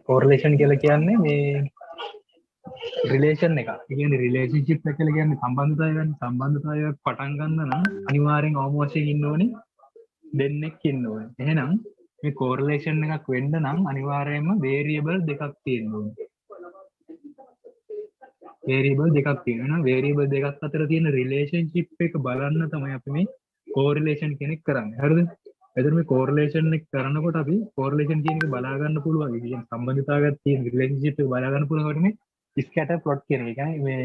correlation කියලා කියන්නේ මේ රිලේෂන් එක. ඒ කියන්නේ රිලේෂන්ෂිප් එක කියලා කියන්නේ සම්බන්ධතාවය ගන්න. සම්බන්ධතාවයක් පටන් ගන්න නම් අනිවාර්යෙන් අවම වශයෙන් ඉන්න ඕනේ දෙන්නෙක් ඉන්න ඕනේ. එහෙනම් මේ correlation එකක් වෙන්න නම් අනිවාර්යයෙන්ම variable දෙකක් තියෙන්න ඕනේ. variable දෙකක් තියෙනවා. variable දෙකක් අතර තියෙන relationship එක බලන්න තමයි අපි මේ correlation කියන එක කරන්නේ. හරිද? එතන මේ correlation එක කරනකොට අපි correlation කියන එක බලා ගන්න පුළුවන්. ඒ කියන්නේ සම්බන්ධතාවයක් තියෙන relationship එක බලා ගන්න පුළුවන් කොට මේ scatter plot කියන එක. මේ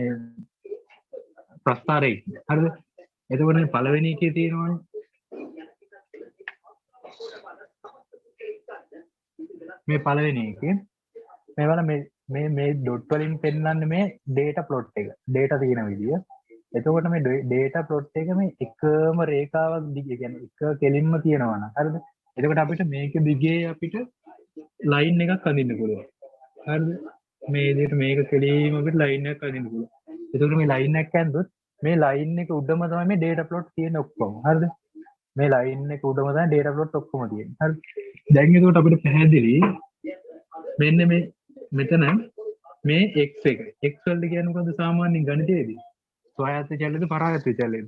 ප්‍රස්ථාරය. හරිද? එතකොට මේ පළවෙනි එකේ තියෙනවානේ මේ පළවෙනි එකේ මේවල මේ ඩොට් වලින් පෙන්නන්නේ මේ data plot එක. data තියෙන විදිය. එතකොට මේ data plot එක මේ එකම රේඛාවක් දිගේ කියන්නේ එක කෙලින්ම තියෙනවා නේද? හරිද? එතකොට අපිට මේක දිගේ අපිට line එකක් අඳින්න පුළුවන්. හරිද? මේ විදිහට මේක කෙලින්ම අපිට line එකක් අඳින්න පුළුවන්. එතකොට මේ line එකක් ඇඳුත් මේ line එක උඩම තමයි මේ data plot තියෙන ඔක්කොම. හරිද? මේ line එක උඩම තමයි data plot ඔක්කොම තියෙන්නේ. හරිද? දැන් එතකොට අපිට පැහැදිලි මෙන්න මේ මෙතන මේ x එක x වලට කියන්නේ මොකද්ද සාමාන්‍යයෙන් ගණිතයේදී ස්වයාත්ත චලයේද පරායත්ත චලයේද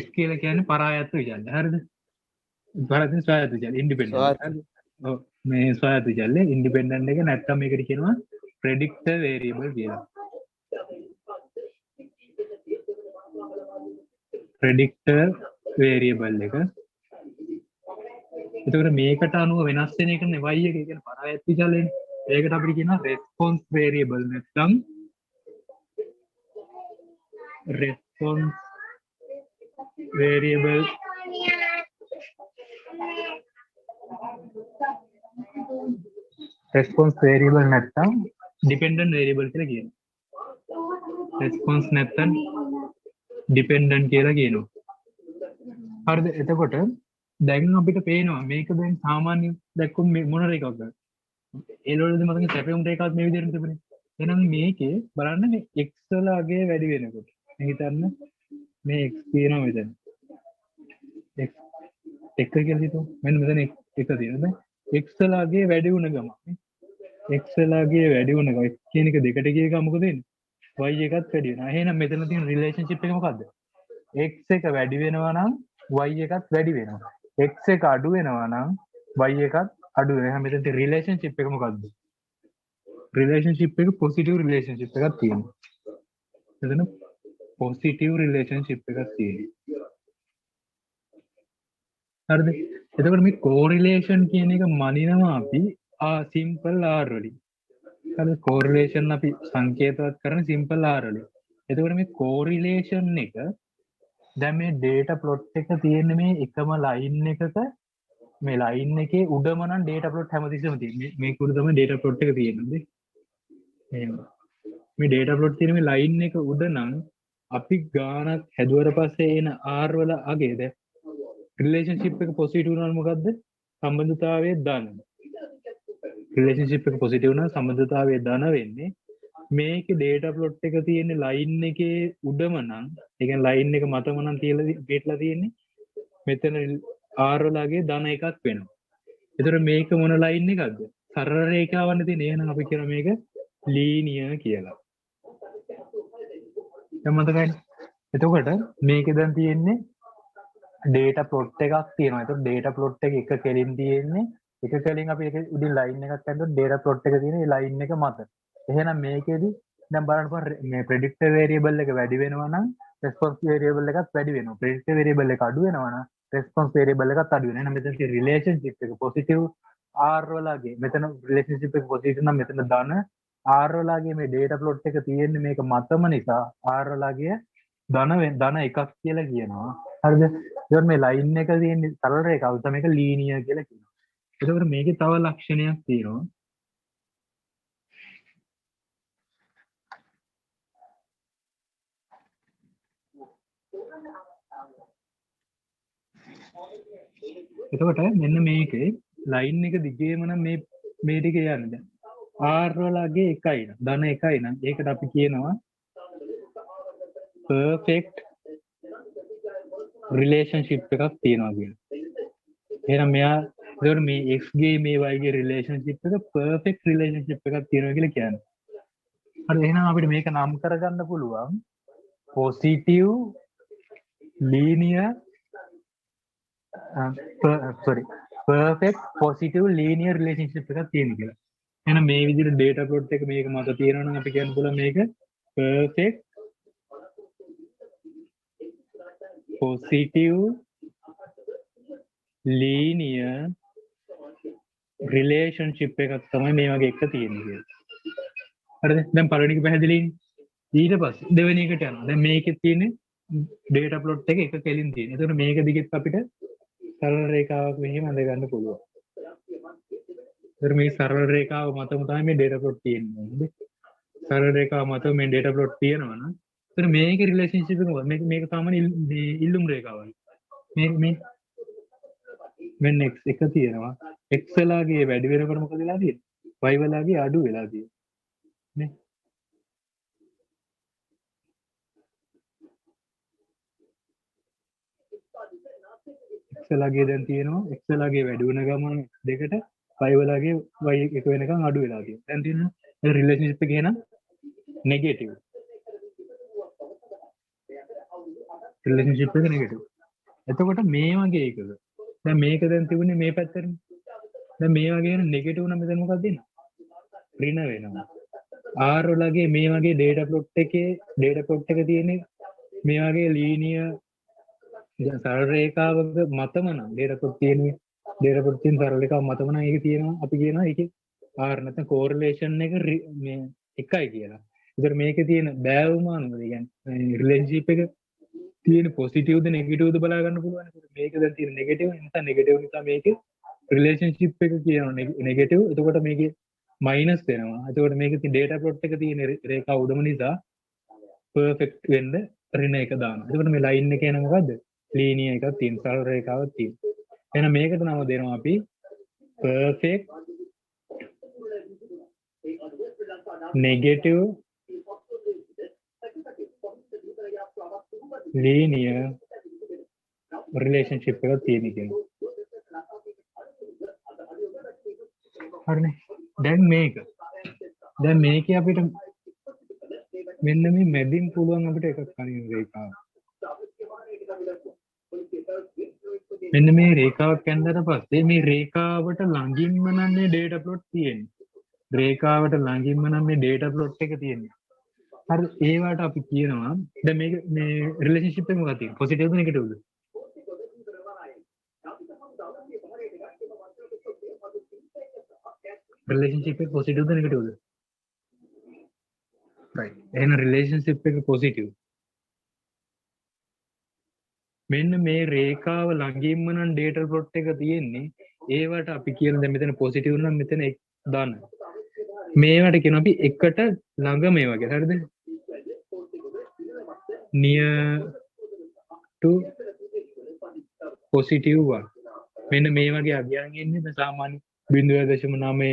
x කියලා කියන්නේ පරායත්ත චලය හරිද පරායත්ත ස්වයාත්ත චලය ඉන්ඩිපෙන්ඩන්ට් හරිද ඔව් මේ ස්වයාත්ත චලය ඉන්ඩිපෙන්ඩන්ට් එක නැත්තම් මේකට කියනවා ප්‍රෙඩික්ටර් වේරියබල් කියලා ප්‍රෙඩික්ටර් වේරියබල් එක එතකොට මේකට අනුව වෙනස් වෙන එක නේ y එක කියන්නේ පරායත්ත චලයනේ. ඒකට අපිට කියනවා response variable නැත්නම් response variable නැත්නම් dependent variable කියලා කියනවා. response නැත්නම් dependent කියලා කියනවා. හරිද? එතකොට දැන් අපිට පේනවා මේක දැන් සාමාන්‍ය දැක්කොත් මොන රේඛාවක්ද? එළවලුද මතක සැපෙමුම් රේඛාවත් මේ විදිහට තිබුණේ. එහෙනම් මේකේ බලන්න මේ x වල අගය වැඩි වෙනකොට. මේ හිතන්න මේ x තියෙනවා මෙතන. x එක කියලා හිතමු. මෙන්න මෙතන එක තියෙනවා. x වල අගය වැඩි වුණ ගමන් x වල අගය වැඩි වුණ ගමන් කියන එක දෙකට ගිය ගමන් මොකද වෙන්නේ? y එකත් වැඩි වෙනවා. එහෙනම් මෙතන තියෙන රිලේෂන්ෂිප් එක මොකද්ද? x එක වැඩි වෙනවා නම් y එකත් වැඩි වෙනවා. x එක අඩු වෙනවා නම් y එකත් අඩු වෙනවා. එහෙනම් මෙතන රිලේෂන්ෂිප් එක මොකද්ද? රිලේෂන්ෂිප් එක පොසිටිව් රිලේෂන්ෂිප් එකක් තියෙනවා. එතන පොසිටිව් රිලේෂන්ෂිප් එකක් තියෙනවා. හරිද? එතකොට මේ කෝරිලේෂන් කියන එක මනිනවා අපි සිම්පල් r වලින්. හරිද? කෝරිලේෂන් අපි සංකේතවත් කරන සිම්පල් r වලින්. එතකොට මේ කෝරිලේෂන් එක දැන් මේ data plot එක තියෙන්නේ මේ එකම line එකක මේ line එකේ උඩම නම් data plot හැමතිස්සෙම තියෙන්නේ. මේක උඩ තමයි data plot එක තියෙන්නේ. එහෙනම් මේ data plot තියෙන මේ line එක උඩ නම් අපි ගානක් හැදුවට පස්සේ එන r වල අගයද රිලේෂන්ෂිප් එක පොසිටිව් වුණාම මොකද්ද? සම්බන්ධතාවයේ ධන. රිලේෂන්ෂිප් එක පොසිටිව් වුණා සම්බන්ධතාවයේ ධන වෙන්නේ මේකේ data plot එක තියෙන line එකේ උඩම නම් ඒ කියන්නේ line එක මතම නම් තියලා තියෙන්නේ මෙතන r වලගේ ධන එකක් වෙනවා. ඒතර මේක මොන line එකක්ද? සරල රේඛාවන්නේ තියෙන. එහෙනම් අපි කියන මේක ලීනියර් කියලා. දැන් මතකයි. එතකොට මේකේ දැන් තියෙන්නේ data plot එකක් තියෙනවා. ඒතකොට data plot එක කෙලින් තියෙන්නේ එක කෙලින් අපි ඒක උඩින් line එකක් ඇද්දොත් data plot එක තියෙන ඒ line එක මත. එහෙනම් මේකෙදි දැන් බලන්න මේ predictor variable එක වැඩි වෙනවා නම් response variable එකත් වැඩි වෙනවා. predictor variable එක අඩු වෙනවා නම් response variable එකත් අඩු වෙනවා. එහෙනම් මෙතන තියෙන relationship එක positive r වලගේ මෙතන relationship එක positive නම් මෙතන ධන r වලගේ මේ data plot එක තියෙන්නේ මේක මතම නිසා r වලගේ ධන එකක් කියලා කියනවා. හරිද? ඒත් මේ line එක තියෙන්නේ සරල රේඛාව තමයි මේක linear කියලා කියනවා. ඒකවල මේකේ තව ලක්ෂණයක් තියෙනවා. එතකොට මෙන්න මේකේ line එක දිගේම නම් මේ ටික යන්නේ දැන් r වලගේ එකයි නම් ධන එකයි නම් ඒකට අපි කියනවා perfect රිලේෂන්ෂිප් එකක් තියෙනවා කියන. එහෙනම් මෙයා ඒකට මේ x ගේ මේ y ගේ රිලේෂන්ෂිප් එක පර්ෆෙක්ට් රිලේෂන්ෂිප් එකක් තියෙනවා කියලා කියන්නේ. හරි එහෙනම් අපිට මේක නම් කරගන්න පුළුවන් positive linear perfect positive linear relationship එකක් තියෙනවා කියලා. එහෙනම් මේ විදිහට data plot එක මේක මත තියෙනවා නම් අපි කියන්න පුළුවන් මේක perfect positive linear relationship එකක් තමයි මේ වගේ එක තියෙන්නේ කියලා. හරිද? දැන් පළවෙනි එක පැහැදිලිනේ. ඊට පස්සේ දෙවෙනි එකට යනවා. දැන් මේකේ තියෙන්නේ data plot එක එක කෙලින් තියෙනවා. එතකොට මේක දිගෙත් අපිට සරල රේඛාවක් මෙහෙම අඳ ගන්න පුළුවන්. මේ සරල රේඛාව මතම තමයි මේ data plot තියෙන්නේ. හරිද? සරල රේඛාව මතම මේ data plot තියෙනවා නම් එතන මේකේ රිලේෂන්ෂිප් එක මොකක්ද? මේක සාමාන්‍ය ඉල්ලුම් රේඛාවක්. මේ මෙන්න x එක තියෙනවා. x වලාගේ වැඩි වෙනකොට මොකද වෙලා තියෙන්නේ? y වලාගේ අඩු වෙලා තියෙන්නේ. නේ? x වලාගේ දැන් තියෙනවා x වලාගේ වැඩි වෙන ගමන් දෙකට y වලාගේ y එක වෙනකන් අඩු වෙලා තියෙනවා. දැන් තියෙනවා රිලේෂන්ෂිප් එක එහෙනම් නෙගටිව්. රිලේෂන්ෂිප් එක නෙගටිව්. එතකොට මේ වගේ එකක දැන් මේක දැන් තිබුණේ මේ පැත්තටනේ. දැන් මේ වගේ වෙන නෙගටිව් නම් මෙතන මොකක්ද දෙන්නේ? ඍණ වෙනවා. R වලගේ මේ වගේ data plot එකේ data plot එක තියෙන්නේ මේ වගේ linear සරල රේඛාවක මතම නම් data plot තියෙන්නේ data plot තියෙන සරල රේඛාව මතම නම් ඒක තියෙනවා අපි කියනවා ඒකේ R නැත්නම් correlation එක මේ එකයි කියලා. ඒතර මේකේ තියෙන බෑවුම අනුව කියන්නේ relationship එක තියෙන positive ද negative ද බලා ගන්න පුළුවන්. මේක දැන් තියෙන negative නිසා negative නිසා මේකේ relationship එක කියනවා negative. එතකොට මේකේ minus වෙනවා. එතකොට මේකේ තියෙන data plot එක තියෙන රේඛාව උඩම නිසා perfect වෙන්න ඍණ එක දානවා. එතකොට මේ line එක එන මොකද්ද? linear එකක් තියෙන සරල රේඛාවක් තියෙන. එහෙනම් මේකට නම දෙනවා අපි perfect negative linear relationship එකක් තියෙන කියනවා. හරිනේ. දැන් මේකේ අපිට මෙන්න මේ මැදින් පුළුවන් අපිට එකක් අනින රේඛාව. මෙන්න මේ රේඛාවක් ඇඳලා පස්සේ මේ රේඛාවට ළඟින්ම නම් මේ data plot තියෙන්නේ. රේඛාවට ළඟින්ම නම් මේ data plot එක තියෙන්නේ. හරි ඒවට අපි කියනවා දැන් මේක මේ රිලේෂන්ෂිප් එක මොකක්ද තියෙන්නේ? පොසිටිව්ද නෙගටිව්ද? රිලේෂන්ෂිප් එක පොසිටිව්ද නෙගටිව්ද? right. එහෙනම් රිලේෂන්ෂිප් එක පොසිටිව්. මෙන්න මේ රේඛාව ළඟින්ම නම් data plot එක තියෙන්නේ. ඒවට අපි කියන දැන් මෙතන පොසිටිව් නම් මෙතන දාන්න. මේවට කියන අපි එකට ළඟ මේ වගේ හරිද? near to positive 1. මෙන්න මේ වගේ අගයන් එන්නේ සාමාන්‍ය 0.9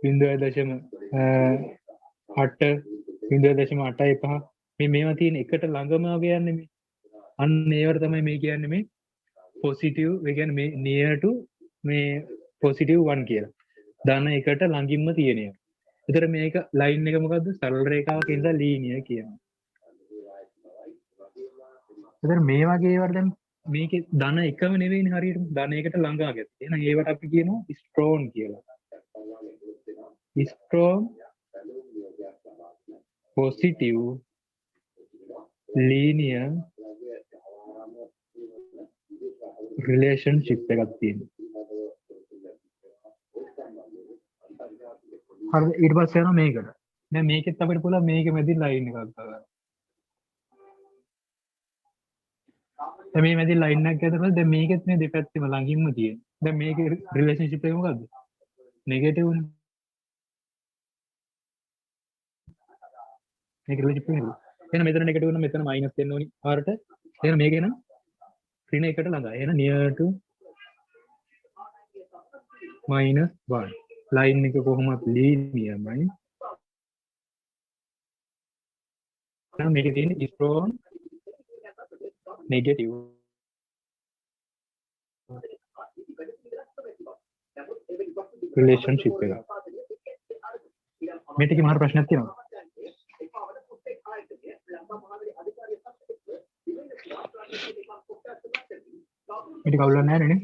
0.8 0.85 මේවා තියෙන එකට ළඟම වගේ යන්නේ මේ. අන්න ඒවට තමයි මේ කියන්නේ මේ positive ඒ කියන්නේ මේ near to මේ positive 1 කියලා. ධන එකට ළඟින්ම තියෙන එක. ඒතර මේක line එක මොකද්ද? සරල රේඛාවක ඉඳලා linear කියනවා. ඒතර මේ වගේ ඒවට දැන් මේකේ ධන එකම නෙවෙයිනේ හරියට ධන එකට ළඟා ගැත්. එහෙනම් ඒවට අපි කියනවා strong කියලා. strong positive linear relationship එකක් තියෙනවා. හරිද? ඊට පස්සේ යනවා මේකට. දැන් මේකෙත් අපිට පුළුවන් මේක මැදින් line එකක් දාගන්න. දැන් මේ මැදින් line එකක් ගත්තොත් දැන් මේකෙත් මේ දෙපැත්තෙම ළඟින්ම තියෙන. දැන් මේකේ රිලේෂන්ෂිප් එක මොකද්ද? නෙගටිව් නේ. මේක රිලේෂන්ෂිප් එක නෙගටිව්. එහෙනම් මෙතන නෙගටිව් නම් මෙතන මයිනස් දෙන්න ඕනි පාරට. එහෙනම් මේක එන ඍණ එකට ළඟයි. එහෙනම් near to -1. line එක කොහොමත් linearමයි. දැන් මේකේ තියෙන strong negative රිලේෂන්ෂිප් එක. මේ ටිකේ මහා ප්‍රශ්නයක් තියෙනවා. මේක කවුරුත් නැහැ නේ.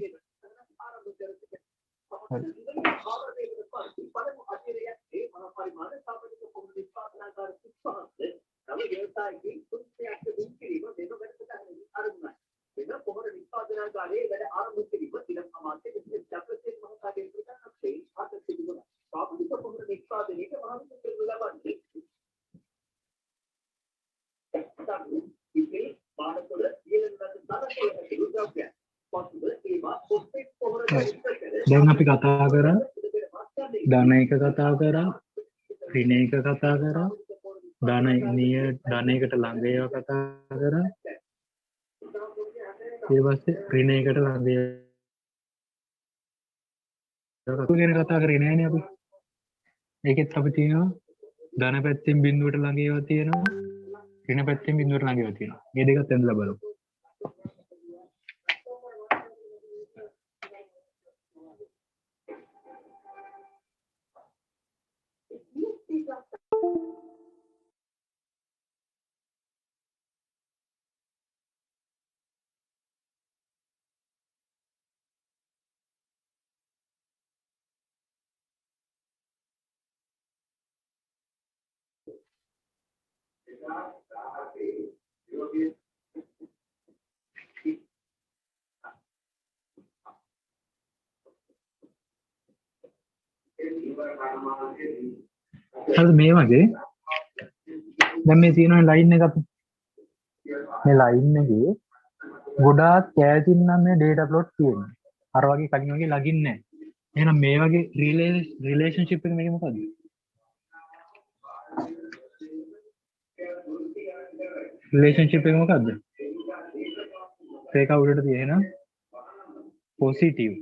දැන් අපි කතා කරා ධන එක කතා කරා ඍණ එක කතා කරා ධන ධනයකට ළඟ ඒවා කතා කරා ඊට පස්සේ ඍණ එකට ළඟ ඒවා ගැන කතා කරේ නෑනේ අපි. ඒකෙත් අපි තියෙනවා ධන පැත්තෙන් බිඳුවට ළඟ ඒවා තියෙනවා ඍණ පැත්තෙන් බිඳුවට ළඟ ඒවා තියෙනවා. මේ දෙකත් ඇඳලා බලමු. හරිද මේ වගේ දැන් මේ තියෙන ලයින් එක අපි මේ ලයින් එකේ ගොඩාක් කැසින් නම් මේ data plot තියෙනවා. අර වගේ කලින් වගේ ලගින් නැහැ. එහෙනම් මේ වගේ රිලේෂන්ෂිප් එක මේක මොකද්ද? රිලේෂන්ෂිප් එක මොකද්ද? ඒක උඩට තියෙන පොසිටිව්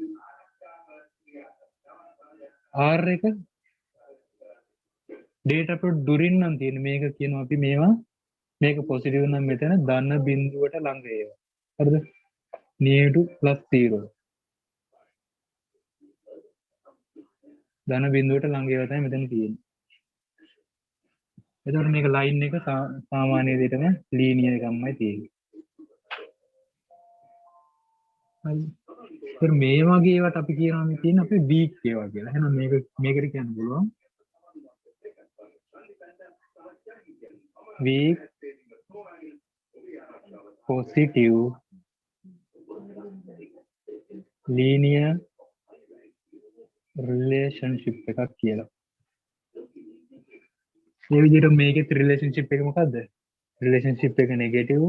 R එක data plot දුරින් නම් තියෙන මේක කියනවා අපි මේවා මේක පොසිටිව් නම් මෙතන ධන බිඳුවට ළඟ ඒවා. හරිද? near to +0 ධන බිඳුවට ළඟ ඒවා තමයි මෙතන තියෙන්නේ. එතකොට මේක ලයින් එක සාමාන්‍ය විදිහටම ලීනියර් එකක්මයි තියෙන්නේ. හරි. ඒත් මේ වගේ ඒවාට අපි කියනවා මේ තියෙන අපි වීක් ඒවා කියලා. එහෙනම් මේකට කියන්න පුළුවන් weak positive linear relationship එකක් කියලා. මේ විදිහට මේකේ රිලේෂන්ෂිප් එක මොකද්ද? රිලේෂන්ෂිප් එක නෙගටිව්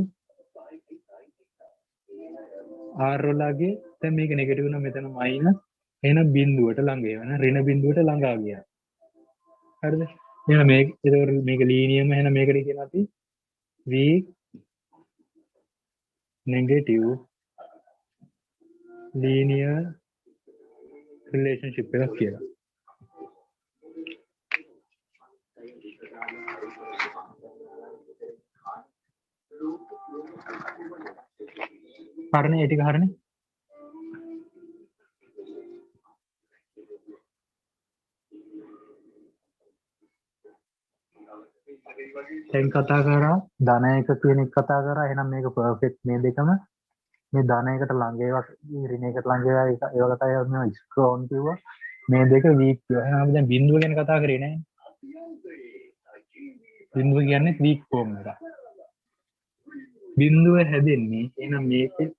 R වලගේ දැන් මේක නෙගටිව් නම් මෙතන මයිනස් එහෙනම් බිඳුවට ළඟ වෙන ඍණ බිඳුවට ළඟා ගියා. හරිද? එහෙනම් මේක ලීනියම එහෙනම් මේකට කියන අපි weak negative linear relationship එකක් කියලා. හරිනේ ඒ ටික හරිනේ. දැන් කතා කරා ධන එක කියන එක කතා කරා. එහෙනම් මේක පර්ෆෙක්ට් මේ දෙකම මේ ධන එකට ළඟ ඒවා ඍණ එකට ළඟ ඒවා ඒවලට අය මේ ස්ක්‍රෝන් කිව්වා. මේ දෙක වීක් කිව්වා. එහෙනම් අපි දැන් බිඳුව ගැන කතා කරේ නෑ. බිඳුව කියන්නේ වීක් ෆෝම් එක. බිඳුව හැදෙන්නේ එහෙනම් මේකේ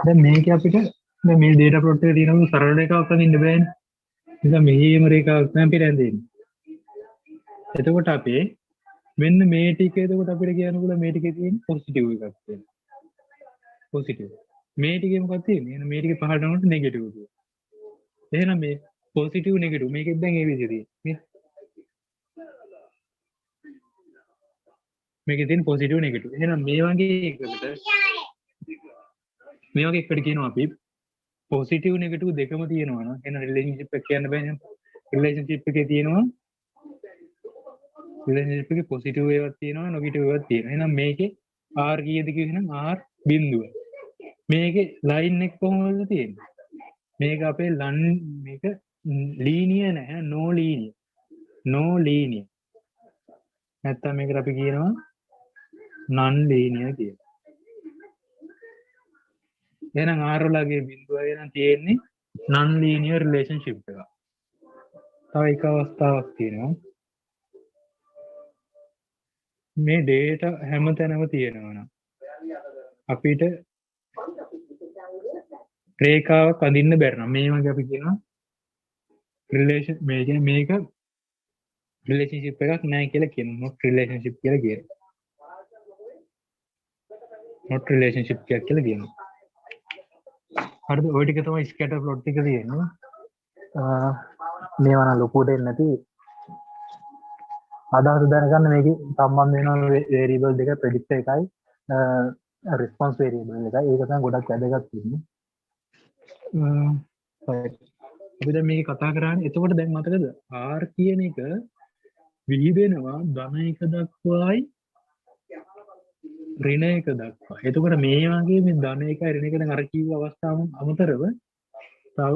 දැන් මේක අපිට දැන් මේ data plot එකේ තියෙන සරල රේඛාවක් අඳින්න බෑනේ. නිසා මෙහෙම රේඛාවක් තමයි අපිට ඇඳෙන්නේ. එතකොට අපි මෙන්න මේ ටික එතකොට අපිට කියන්න පුළුවන් මේ ටිකේ තියෙන පොසිටිව් එකක් කියලා. පොසිටිව්. මේ ටිකේ මොකක්ද තියෙන්නේ? එහෙනම් මේ ටිකේ පහළට යනකොට නෙගටිව් තියෙනවා. එහෙනම් මේ පොසිටිව් නෙගටිව් මේකෙත් දැන් ඒ විදිහට තියෙන්නේ. මේකේ තියෙන පොසිටිව් නෙගටිව්. එහෙනම් මේ වගේ එකට කියනවා අපි පොසිටිව් නෙගටිව් දෙකම තියෙනවා නම් එහෙනම් රිලේෂන්ෂිප් එක කියන්න බෑනේ. රිලේෂන්ෂිප් එකේ තියෙනවා රිලේෂන්ෂිප් එකේ පොසිටිව් ඒවාක් තියෙනවා නෙගටිව් ඒවාක් තියෙනවා. එහෙනම් මේකේ R කීයද කියනනම් R බිඳුව. මේකේ ලයින් එක කොහොමද තියෙන්නේ? මේක අපේ මේක ලීනියර් නෑ නෝ ලීනියර්. නෝ ලීනියර්. නැත්තම් මේකට අපි කියනවා non linear කියලා. එහෙනම් R වලගේ බිඳුවයි නම් තියෙන්නේ non linear relationship එකක්. තව එක අවස්ථාවක් තියෙනවා. මේ data හැමතැනම තියෙනවා නම් අපිට රේඛාවක් අඳින්න බැරි නම් මේ වගේ අපි කියනවා relation මේක relationship එකක් නැහැ කියලා කියනවා. not relationship කියලා කියනවා. not relationship කියලා කියනවා. හරිද? ඔය ටික තමයි scatter plot එක තියෙන්නේ. මේවා නම් ලොකුට එන්නේ නැති අදහස දැනගන්න මේකේ සම්බන්ධ වෙන variable දෙක predict එකයි response variable එකයි. ඒක තමයි ගොඩක් වැදගත් වෙන්නේ. අපි දැන් මේක කතා කරන්නේ එතකොට දැන් මතකද R කියන එක විහිදෙනවා ධන එක දක්වායි ඍණ එක දක්වා. එතකොට මේ වගේ මේ ධන එකයි ඍණ එක දැන් අර කිව්ව අවස්ථාවන් අමතරව තව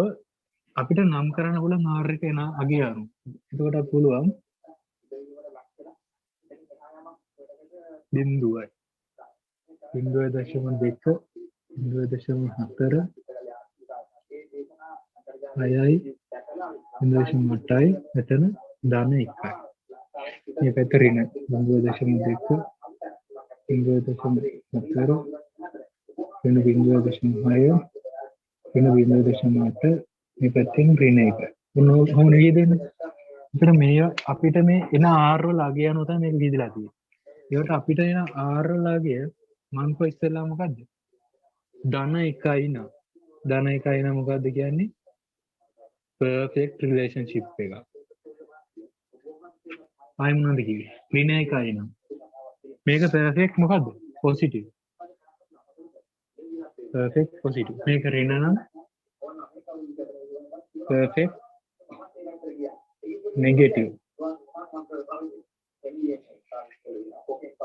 අපිට නම් කරන්න පුළුවන් R එක එන අගේ අරු. එතකොට අපිට පුළුවන් බිඳුවයි 0.2 0.4 6යි 0.8යි එතන ධන 1යි. මේ පැත්ත ඍණ 0.2 0.4 වෙන 0.6 වෙන 0.8 මේ පැත්තෙන් ඍණ 1. මොන විදිහද? එතන මේ අපිට මේ එන R වල අගය යනවා තමයි මේක විදිහලා තියෙන්නේ. ඒකට අපිට එන R වල අගය මම කො ඉස්සෙල්ලා මොකද්ද? ධන 1යි නා. ධන 1යි නා මොකද්ද කියන්නේ? perfect relationship එක. ආයි මොනවද කිව්වේ? ඍණ 1යි නා. මේක perfect මොකද්ද? positive. perfect positive. මේක ඍණ නම් perfect negative.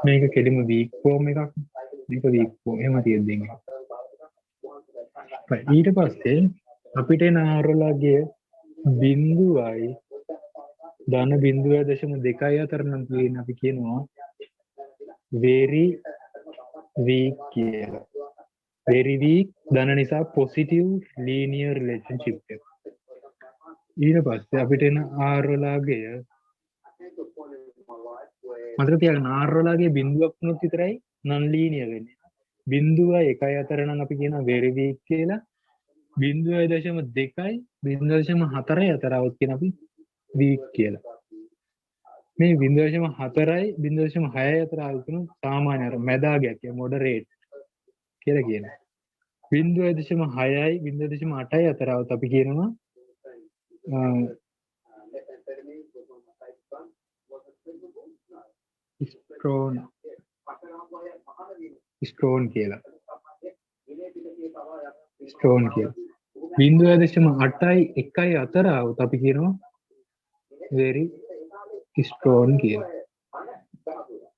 මේක කෙලිම weak form එකක්. මේක weak form එහෙම තියෙද්දී. ඊට පස්සේ අපිට එන R වලගේ බිඳුවයි ධන 0.2 අතර නම් තියෙන අපි කියනවා very weak කියලා. very weak ධන නිසා positive linear relationship එක. ඊට පස්සේ අපිට එන R වලගේ මතක තියාගන්න R වලගේ බිඳුවක් වුණොත් විතරයි non linear වෙන්නේ. 0.1 අතර නම් අපි කියනවා very weak කියලා. 0.2යි 0.4යි අතර આવුත් කියන අපි weak කියලා. මේ 0.4යි 0.6යි අතර આવුත් කියන සාමාන්‍ය අර මැදාගයක් කිය moderate කියලා කියනවා. 0.6යි 0.8යි අතර આવුත් අපි කියනවා strong කියලා. strong කියලා. 0.8යි 1යි අතර આવුත් අපි කියනවා very strong කියලා.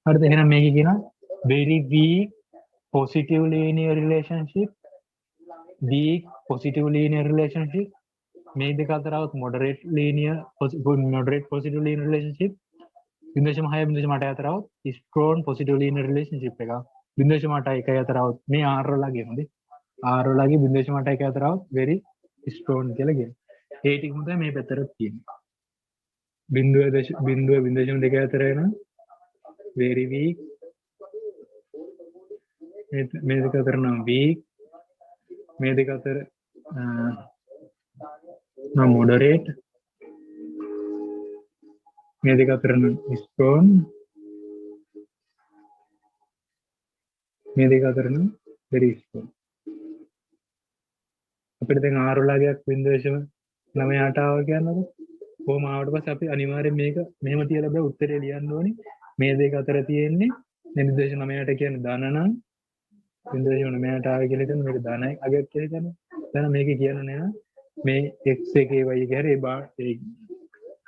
හරිද? එහෙනම් මේක කියනවා very weak positive linear relationship, weak positive linear relationship. මේ දෙක අතර આવුත් moderate positive linear relationship. 0.6 0.8 අතර આવුත් strong positive linear relationship එකක්. 0.8 1 අතර આવුත් මේ R වලගේ හොඳේ. R වලගේ 0.8 1 අතර આવුත් very strong කියලා කියනවා. ඒ ටිකම තමයි මේ පැත්තට තියෙන්නේ. 0.2 අතර වෙන very weak. මේ දෙක අතර නම් weak. මේ දෙක අතර නම් moderate. මේ දෙක අතර නම් strong. මේ දෙක අතර නම් very strong. අපිට දැන් ආරුලාගයක් 0.9 ආව කියන්නකො. කොහොම ආවට පස්සේ අපි අනිවාර්යෙන් මේක මෙහෙම තියලා බෑ උත්තරේ ලියන්න ඕනේ. මේ දෙක අතර තියෙන්නේ 0.9ට කියන්නේ ධන නම් 0.9ට ආවේ කියලා හිතන්න මේක ධනයි අගයක් කියලා හිතන්න. දැන් මේක කියන්නේ නෑ මේ x එකේ y එකේ හැරේ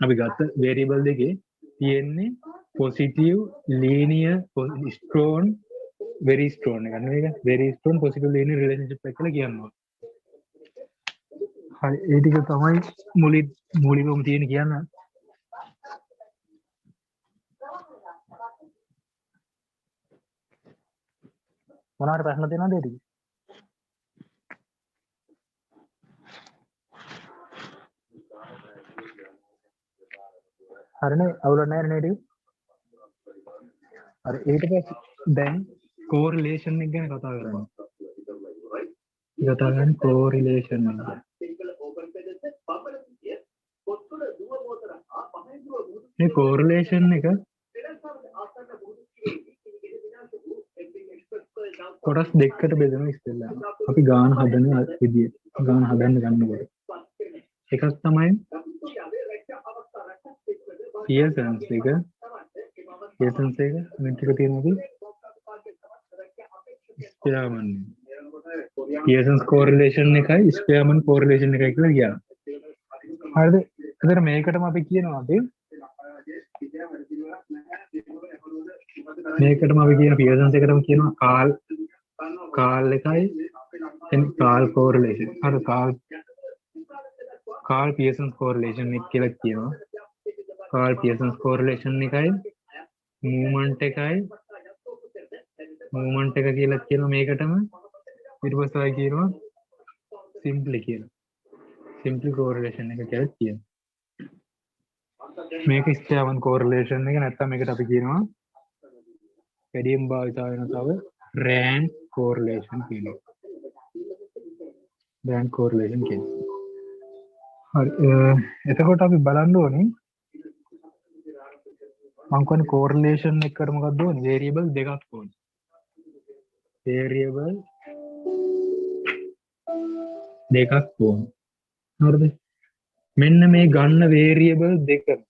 අපි ගත්ත variable දෙකේ තියෙන්නේ positive linear strong very strong එක නෙවෙයි very strong positive linear relationship එක කියලා කියනවා. හරි ඒ ටික තමයි මූලිකවම තියෙන කියන්න. මොනවාට ප්‍රශ්න තියෙනවද ඒ ටික? හරිනේ අවුලක් නැහැ නේද? හරි ඊට පස්සේ දැන් correlation එක ගැන කතා කරමු. කතා කරන්නේ correlation එක. මේ correlation එක කොටස් දෙකකට බෙදෙනවා ඉස්සෙල්ලා. අපි ගාන හදන විදිය. ගාන හදන්න ගන්නකොට. එකක් තමයි Pearson's එක. Pearson's එක අනිත් එක තියෙනවා Spearman. Pearson's correlation එකයි Spearman correlation එකයි කියලා කියනවා. හරිද? එතන මේකටම අපි කියනවා අපි මේකටම අපි කියන Pearson's එකටම කියනවා කාල් එකයි කාල් correlation. හරි කාල් Pearson's correlation එක කියලා කියනවා. කාල් Pearson's correlation එකයි movement එක කියලා කියනවා මේකටම. ඊට පස්සේ ආයි කියනවා simply කියලා. simply correlation එක කියලා කියනවා. මේක Spearman correlation එක නැත්තම් මේකට අපි කියනවා වැඩිම භාවිතා වෙන තව rank correlation කියනවා. rank correlation කියනවා. හරි එතකොට අපි බලන්න ඕනේ මම කියන්නේ correlation එකට මොකක්ද ඕනේ variable දෙකක් ඕනේ. variable දෙකක් ඕනේ. හරිද? මෙන්න මේ ගන්න variable දෙකම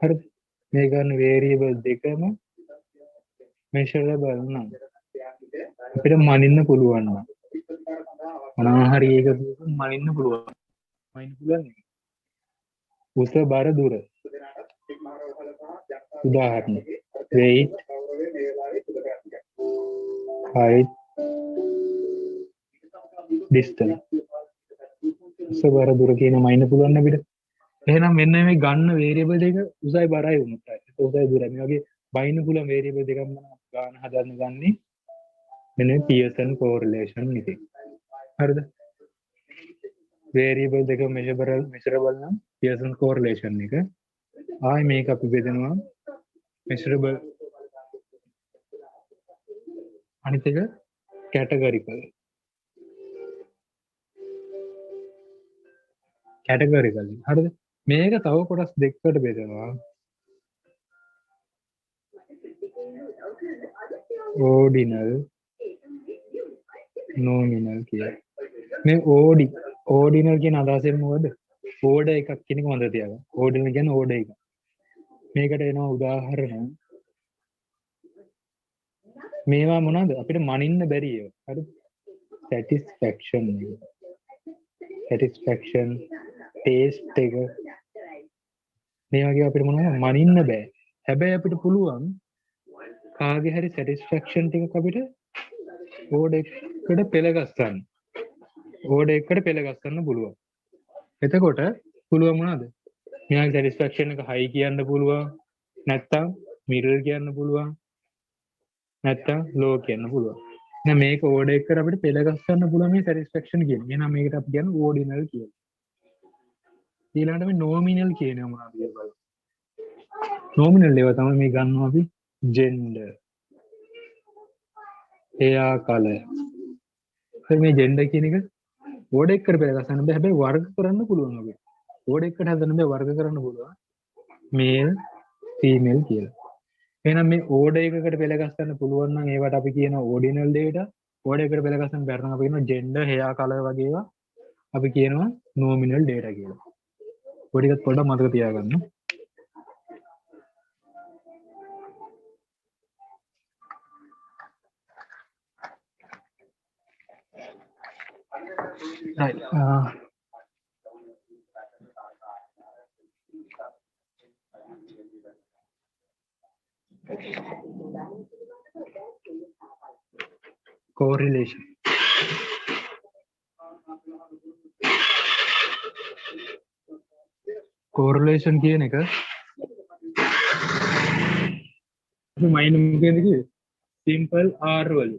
හරිද? මේ ගන්න variable දෙකම measurable නම් අපිට මනින්න පුළුවන් නම් මොනවා හරි ඒක මනින්න පුළුවන්. මනින්න පුළුවන්. උස බර දුර. උදාහරණ weight height distance උස බර දුර කියන මනින්න පුළුවන් අපිට. එහෙනම් මෙන්න මේ ගන්න variable දෙක උසයි බරයි වුණා. උසයි දුරයි මේ වගේ බයින්න පුළුවන් variable දෙකක් මම ගන්න හදන්න ගන්නේ මෙන්න Pearson correlation එකේ. හරිද? variable දෙක measurable නම් Pearson correlation එක. ආයි මේක අපි බෙදනවා measurable අනිත් එක categorical. හරිද? මේක තව කොටස් දෙකකට බෙදනවා. ordinal nominal කියලා. මේ ordinal කියන අදහසෙන් මොකද? order එකක් කියන එක මතක තියාගන්න. ordinal කියන්නේ order එක. මේකට එනවා උදාහරණ. මේවා මොනවද? අපිට මනින්න බැරි ඒවා. හරිද? satisfaction taste එක මේ වගේ අපිට මොනවද මනින්න බෑ. හැබැයි අපිට පුළුවන් කාගේ හරි satisfaction ටිකක් අපිට order එකට පෙළගස්සන්න. order එකට පෙළගස්සන්න පුළුවන්. එතකොට පුළුවන් මොනවද? මෙයාගේ satisfaction එක high කියන්න පුළුවන්. නැත්තම් middle කියන්න පුළුවන්. නැත්තම් low කියන්න පුළුවන්. එහෙනම් මේක order එකට අපිට පෙළගස්සන්න පුළුවන් මේ satisfaction කියන්නේ. එහෙනම් මේකට අපි කියන්නේ ordinal කියලා. ඊළඟට මේ nominal කියනවා මොනවද කියලා බලමු. nominal ඒවා තමයි මේ ගන්නවා අපි gender hair color. මේ gender කියන එක order එකට පෙළගස්සන්න බෑ. හැබැයි වර්ග කරන්න පුළුවන් අපිට. order එකට හදන්න බෑ වර්ග කරන්න පුළුවන්. male female කියලා. එහෙනම් මේ order එකකට පෙළගස්සන්න පුළුවන් නම් ඒවට අපි කියනවා ordinal data. order එකට පෙළගස්සන්න බැරි නම් අපි කියනවා gender hair color වගේ ඒවා අපි කියනවා nominal data කියලා. ඔය ටිකත් පොඩ්ඩක් මතක තියාගන්න. right correlation correlation කියන එක මයින් මොකේද කිව්වේ simple r වලින්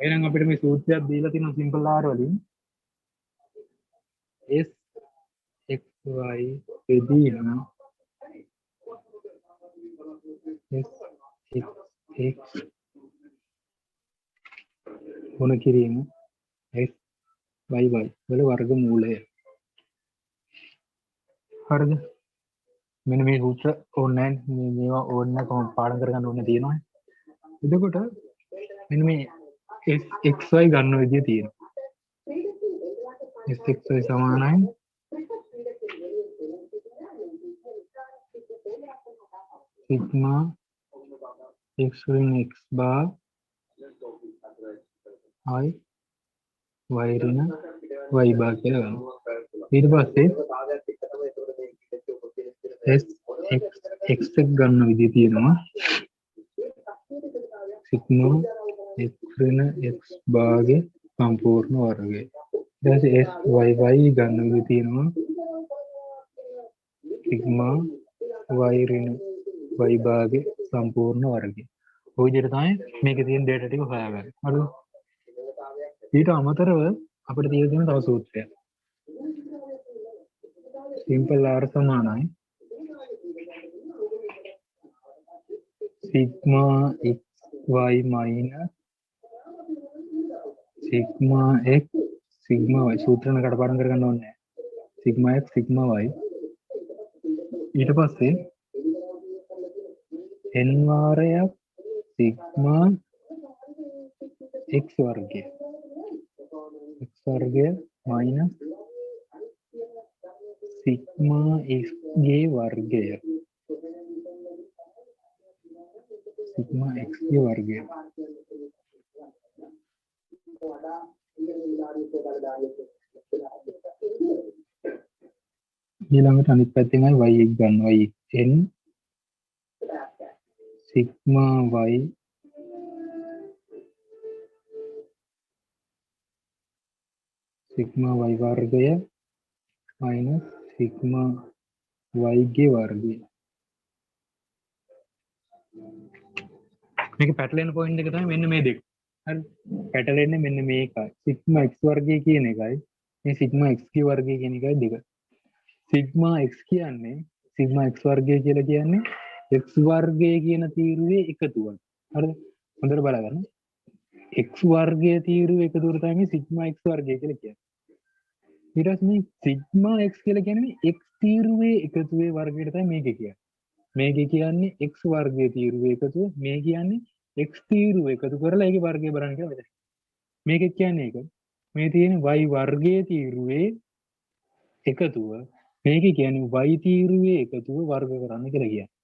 එහෙනම් අපිට මේ සූත්‍රයක් දීලා තියෙනවා simple r වලින් s x y බෙදීම s x ගුණ කිරීම x y y වල වර්ගමූලය හරිද මෙන්න මේ සූත්‍ර ඕනේ නැහැ මේවා ඕනේ නැහැ කොහොම පාඩම් කරගන්න ඕනේ තියෙනවා එතකොට මෙන්න මේ xy ගන්න විදිය තියෙනවා xy සමානයි සිග්මා x ऋण x bar i y ऋण y bar කියලා ගන්නවා ඊට පස්සේ s x ගන්න විදිය තියෙනවා සිග්මා x ऋण x bar සම්පූර්ණ වර්ගය ඊට පස්සේ s y ගන්න විදිය තියෙනවා සිග්මා y ऋण y bar සම්පූර්ණ වර්ගය ඔය විදිහට තමයි මේකේ තියෙන data ටික හොයාගන්නේ හරිද ඊට අමතරව අපිට තියෙන තව සූත්‍රයක් simple r සමානයි sigma x y minus sigma x sigma y සූත්‍රන කඩපාඩම් කරගන්න ඕනේ sigma x sigma y ඊට පස්සේ n වාරයක් sigma x වර්ගය minus sigma x ගේ වර්ගය sigma x ගේ වර්ගය ඊළඟට අනිත් පැත්තෙන් y x ගන්නවා y n sigma y sigma y වර්ගය minus sigma y ගේ වර්ගය මේක පැටලෙන පොයින්ට් එක තමයි මෙන්න මේ දෙක හරි පැටලෙන්නේ මෙන්න මේකයි sigma x වර්ගය කියන එකයි මේ sigma x ගේ වර්ගය කියන එකයි දෙක sigma x කියන්නේ sigma x වර්ගය කියලා කියන්නේ x වර්ගය කියන තීරුවේ එකතුවක් හරිද හොඳට බලගන්න x වර්ගය තීරුවේ එකතුවට තමයි sigma x වර්ගය කියලා කියන්නේ ඊට පස්සේ මේ sigma x කියලා කියන්නේ x තීරුවේ එකතුවේ වර්ගයට තමයි මේක කියන්නේ මේක කියන්නේ x වර්ගයේ තීරුවේ එකතුව මේ කියන්නේ x තීරුව එකතු කරලා ඒකේ වර්ගය බලන්න කියලා මෙතන මේක කියන්නේ ඒක මේ තියෙන y වර්ගයේ තීරුවේ එකතුව මේක කියන්නේ y තීරුවේ එකතුව වර්ග කරන්න කියලා කියන්නේ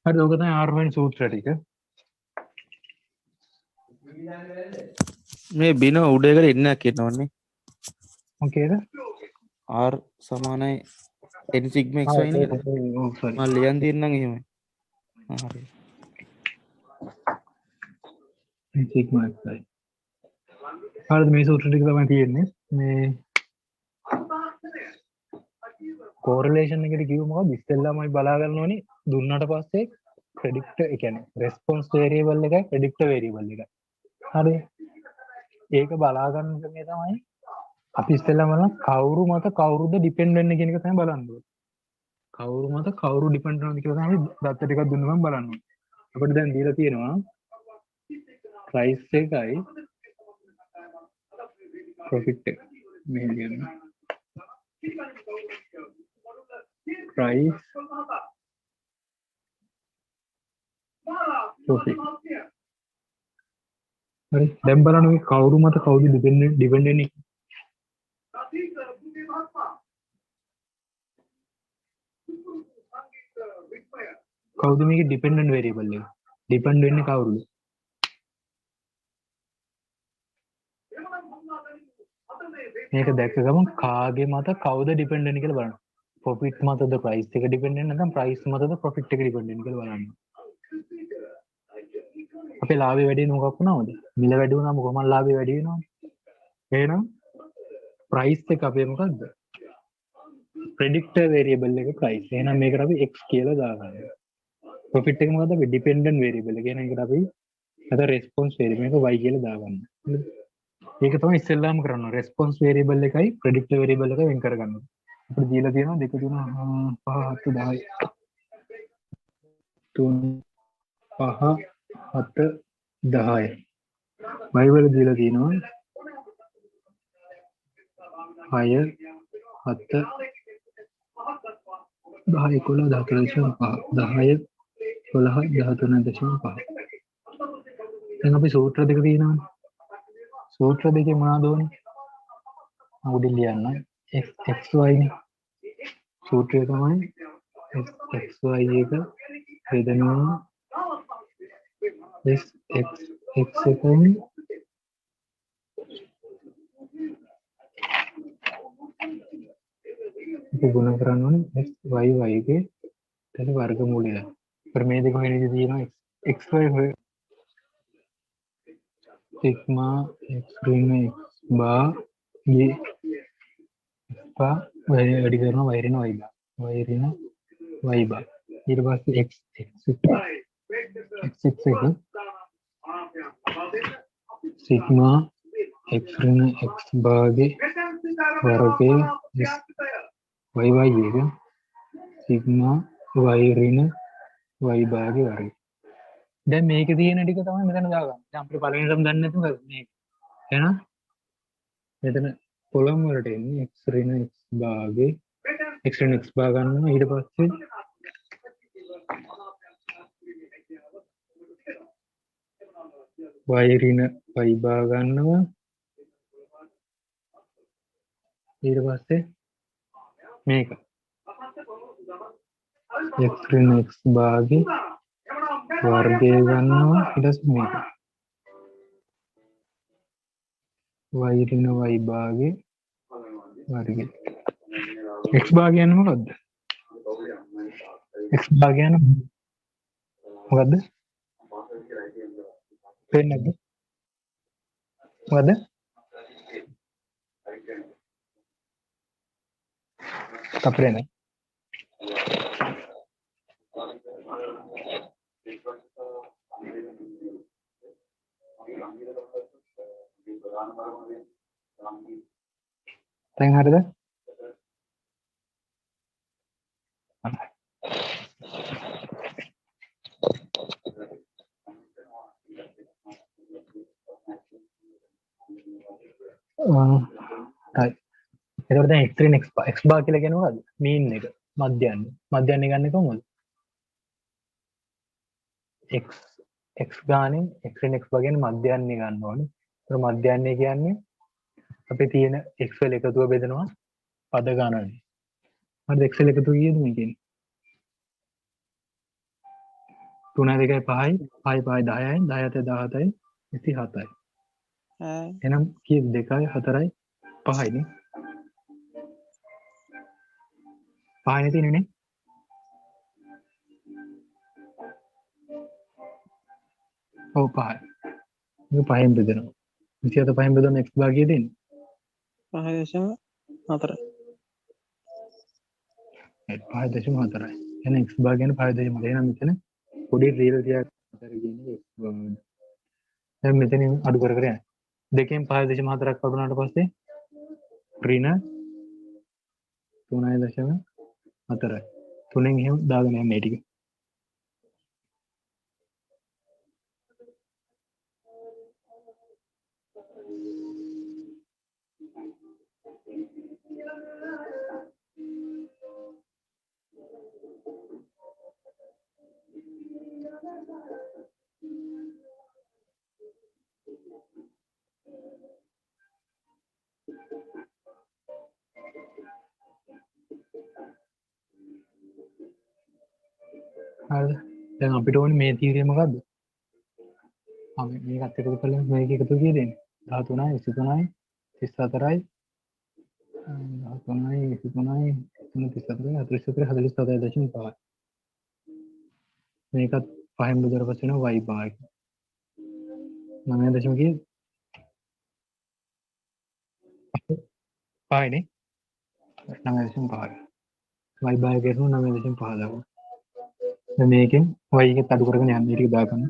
හරිද ඔක තමයි r වෙනි සූත්‍ර ටික මේ බින උඩ එකට එන්නක් කියනවන්නේ මොකේද r සමානයි n sigma x y නේද මම ලියන් දෙන්නම් එහෙමයි හරි sigma x හරිද මේ සූත්‍ර ටික තමයි තියෙන්නේ මේ correlation එකට කිව්ව මොකද ඉස්සෙල්ලාමයි බලා ගන්න ඕනේ දුන්නාට පස්සේ predictor ඒ කියන්නේ response variable එකයි predictor variable එකයි හරි ඒක බලා ගන්න ක්‍රමය තමයි අපි ඉස්සෙල්ලාම කවුරු මත කවුරුද depend වෙන්නේ කියන එක තමයි බලන්න ඕනේ කවුරු මත කවුරු depend වෙනවද කියලා තමයි දත්ත ටිකක් දුන්නම බලන්න ඕනේ අපිට දැන් දීලා තියෙනවා price එකයි profit එක මේ ලියන්න price profit හරි දැන් බලන්න මේ කවුරු මත කවුද depend වෙන්නේ කවුද මේකේ ඩිපෙන්ඩන්ට් වේරියබල් එක? ඩිපෙන්ඩ් වෙන්නේ කවුරුද? මේක දැක්ක ගමන් කාගේ මත කවුද ඩිපෙන්ඩන්ට් කියලා බලන්න. ප්‍රොෆිට් මතද ප්‍රයිස් එක ඩිපෙන්ඩන්ට් නැත්නම් ප්‍රයිස් මතද ප්‍රොෆිට් එක ඩිපෙන්ඩන්ට් කියලා බලන්න. අපේ ලාභය වැඩි වෙන මොකක් වුණාමද? මිල වැඩි වුණාම කොහොමද ලාභය වැඩි වෙනවනේ. එහෙනම් ප්‍රයිස් එක අපේ මොකද්ද? ප්‍රෙඩික්ටර් වේරියබල් එක ප්‍රයිස්. එහෙනම් මේකට අපි x කියලා දාගන්නවා. ප්‍රොෆිට් එක මොකද්ද? අපි ඩිපෙන්ඩන්ට් වේරියබල් එක. එහෙනම් ඒකට අපි අද රෙස්පොන්ස් වේරියබල් එක y කියලා දාගන්නවා. ඒක තමයි ඉස්සෙල්ලාම කරන්න. රෙස්පොන්ස් වේරියබල් එකයි ප්‍රෙඩික්ටර් වේරියබල් එක වෙන් කරගන්න. අපිට දීලා තියෙනවා 2 3 5 7 10 3 5 7 10. y වල දීලා තියෙනවා 6 7 10 11 14.5 10 11 13.5. දැන් අපි සූත්‍ර දෙක තියෙනවානේ. සූත්‍ර දෙකේ මොනවද ඕනේ? උඩින් ලියන්න xy නේ. සූත්‍රය තමයි xy එක වේදනාව x එකයි අපි ගුණ කරන්න ඕනේ y එකේ තන වර්ගමූලය. ਪਰ මේ දෙක වෙනදී තියෙනවා xy හොය සිග්මා x ඍණ x බා ගේ බා වැඩි කරනවා y ඍණ y බා y ඍණ y බා ඊට පස්සේ x එක සිග්මා x ඍණ x භාගේ වර්ගයේ y y එක සිග්මා y ඍණ y භාගේ වර්ගය. දැන් මේකේ තියෙන ටික තමයි මෙතන දාගන්න. දැන් අපිට පළවෙනි ටර්ම් දන්නේ නැතුව මේක. එහෙනම් මෙතන කොලම් වලට එන්නේ x ඍණ x භාගේ x ඍණ x භාග ගන්නවා. ඊට පස්සේ y ඍණ y භාග ගන්නවා. ඊට පස්සේ මේක x ඍණ x භාගේ වර්ගය ගන්නවා. ඊට පස්සේ මේක y ඍණ y භාගේ වර්ගය. x භාගය කියන්නේ මොකද්ද? x භාගය කියන්නේ මොකද්ද? පේන්නේ නැද්ද? මොකද්ද? අපේ නේ. දැන් හරියද? හරි. එතකොට දැන් x3 x bar කියලා කියන්නේ මොකද්ද? mean එක. මධ්‍යන්නේ. මධ්‍යන්නේ ගන්න කොහොමද? x ගානේ x3 x bar කියන්නේ මධ්‍යන්නේ ගන්න ඕනේ. ඒක මධ්‍යන්නේ කියන්නේ අපේ තියෙන x වල එකතුව බෙදනවා පද ගණනේ. හරිද? x වල එකතුව කීයද මේ කියන්නේ? 3 2 5යි 5 5 10යි 10 17යි 27යි. එහෙනම් කීයද 2යි 4යි 5යි නේ. 5නේ තියෙන්නේ නේ. ඔව් 5යි. මේක 5ෙන් බෙදෙනවා. 27 5ෙන් බෙදුවම x භාගය දෙන්නේ 5.4. 5.4යි. එහෙනම් x භාගය කියන්නේ 5.4. එහෙනම් මෙතන පොඩි රියල් ටිකක් අතර කියන්නේ x භාගය. දැන් මෙතනින් අඩු කර කර යන්න. 2කින් 5.4ක් වඩුණාට පස්සේ ඍණ 3.4යි. 3ෙන් එහෙම දාගෙන යන්න මේ ටික. හරිද? දැන් අපිට ඕනේ මේ තීරය මොකද්ද? මේකත් එකතු කරලා මේක එකතු කිය දෙන්නේ 13යි 23යි 34යි 13යි 23යි 34යි 44යි 47.5 මේකත් පහෙන් බෙදලා පස්සේ වෙනවා y භාගය 9 දශම පහනේ 9.5 y භාගය කරනවා 9.5 දක්වා දැන් මේකෙන් y එකත් අඩු කරගෙන යන්න ඊට දාගන්න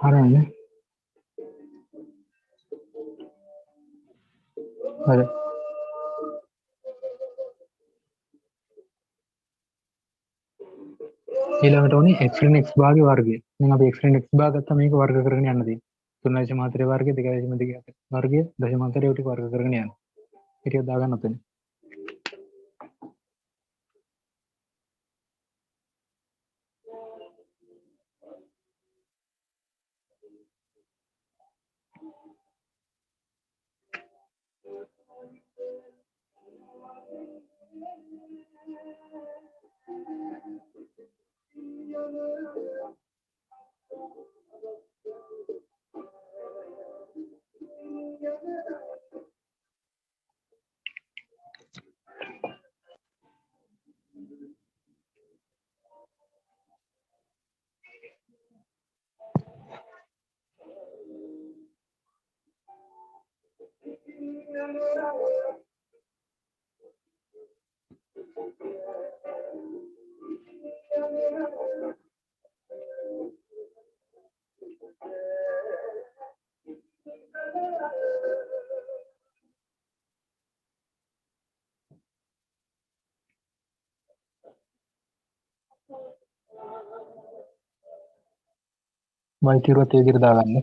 හරිනේ හරි ඊළඟට ඕනේ x රින් x භාගයේ වර්ගය. දැන් අපි x රින් x භාග ගත්තා මේක වර්ග කරගෙන යන්න තියෙනවා. 3.4 වර්ගය 2.2 වර්ගය 0.4 ටික වර්ග කරගෙන යන්න. ඊට දාගන්න ඔතන. y තිරුවත් ඒ විදිහට දාගන්න.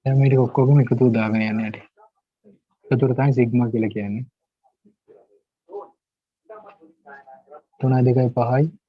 දැන් මේ ටික ඔක්කොගම එකතු දාගෙන යන්න යටි. ඒකට තමයි සිග්මා කියලා කියන්නේ. 3.2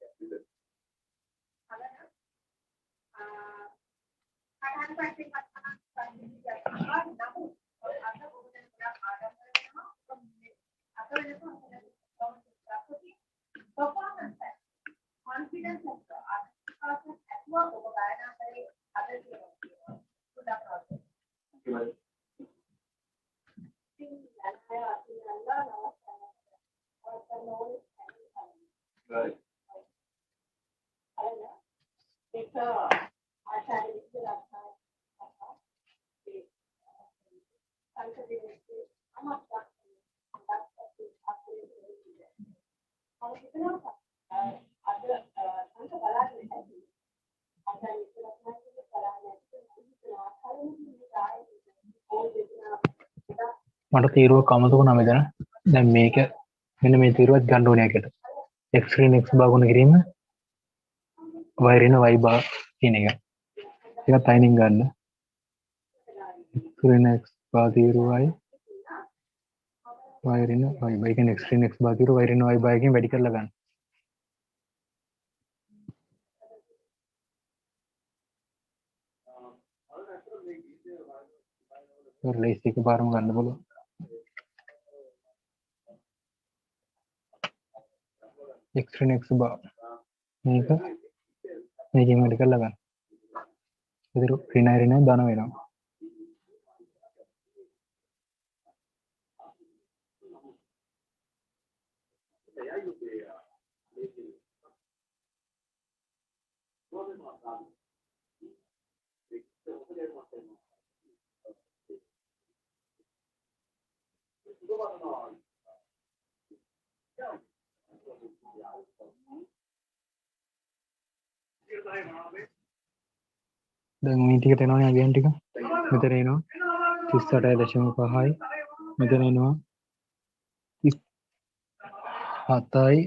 මට තීරුවක් අමතක වුණා මෙතන. දැන් මේක මෙන්න මේ තීරුවත් ගන්න ඕනේ එකට. x රින් x භාගුණ කිරීම y රින් y භාග කියන එක. ඒකත් අයිනින් ගන්න. x රින් x භාගීරු y y රින් y කියන්නේ x රින් x භාගීරු y රින් y භාගයෙන් වැඩි කරලා ගන්න. ලේසි එක පාරම ගන්න බලන්න. x රින් x භාග මේක මේකෙන් වැඩි කරලා ගන්න. ඒතර ඍණ ඍණ ධන වෙනවා. දැන් මේ ටිකට එනවා නේ ටික. මෙතන එනවා 38.5යි. මෙතන එනවා 37යි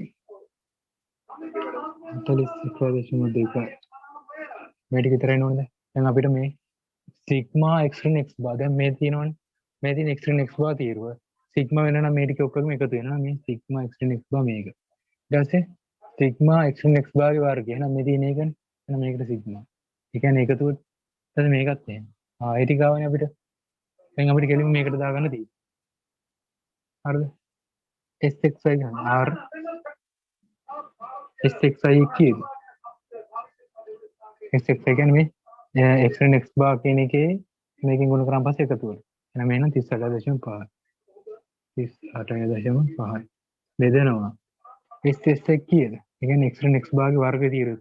41.2යි. මේ ටික විතරයි නෝනේ. දැන් අපිට මේ සිග්මා x රින් x බා දැන් මේ තියෙනවනේ. මේ තියෙන x රින් x බා තීරුව. සිග්මා වෙන නම් මේ ටික ඔක්කොම එකතු වෙනවා. මේ සිග්මා x රින් x බා මේක. ඊට පස්සේ සිග්මා x රින් x බාගේ වර්ගය. එහෙනම් මේ තියෙන එකනේ. එහෙනම් මේකට සිග්මා. ඒ කියන්නේ එකතු ඊට මේකත් එහෙම. ඒ ටික ආවනේ අපිට. දැන් අපිට කෙලින්ම මේකට දාගන්න තියෙන්නේ. හරිද? sxy ගන්න. r sxy කීයද? sxy කියන්නේ මේ x රින් x බා කියන එකේ මේකෙන් ගුණ කරාන් පස්සේ එකතු වෙනවා. එහෙනම් මේ නම් 38.5. 38.5යි. බෙදෙනවා. sxy කීයද? ඒ කියන්නේ x රින් x බාගේ වර්ගය తీරුව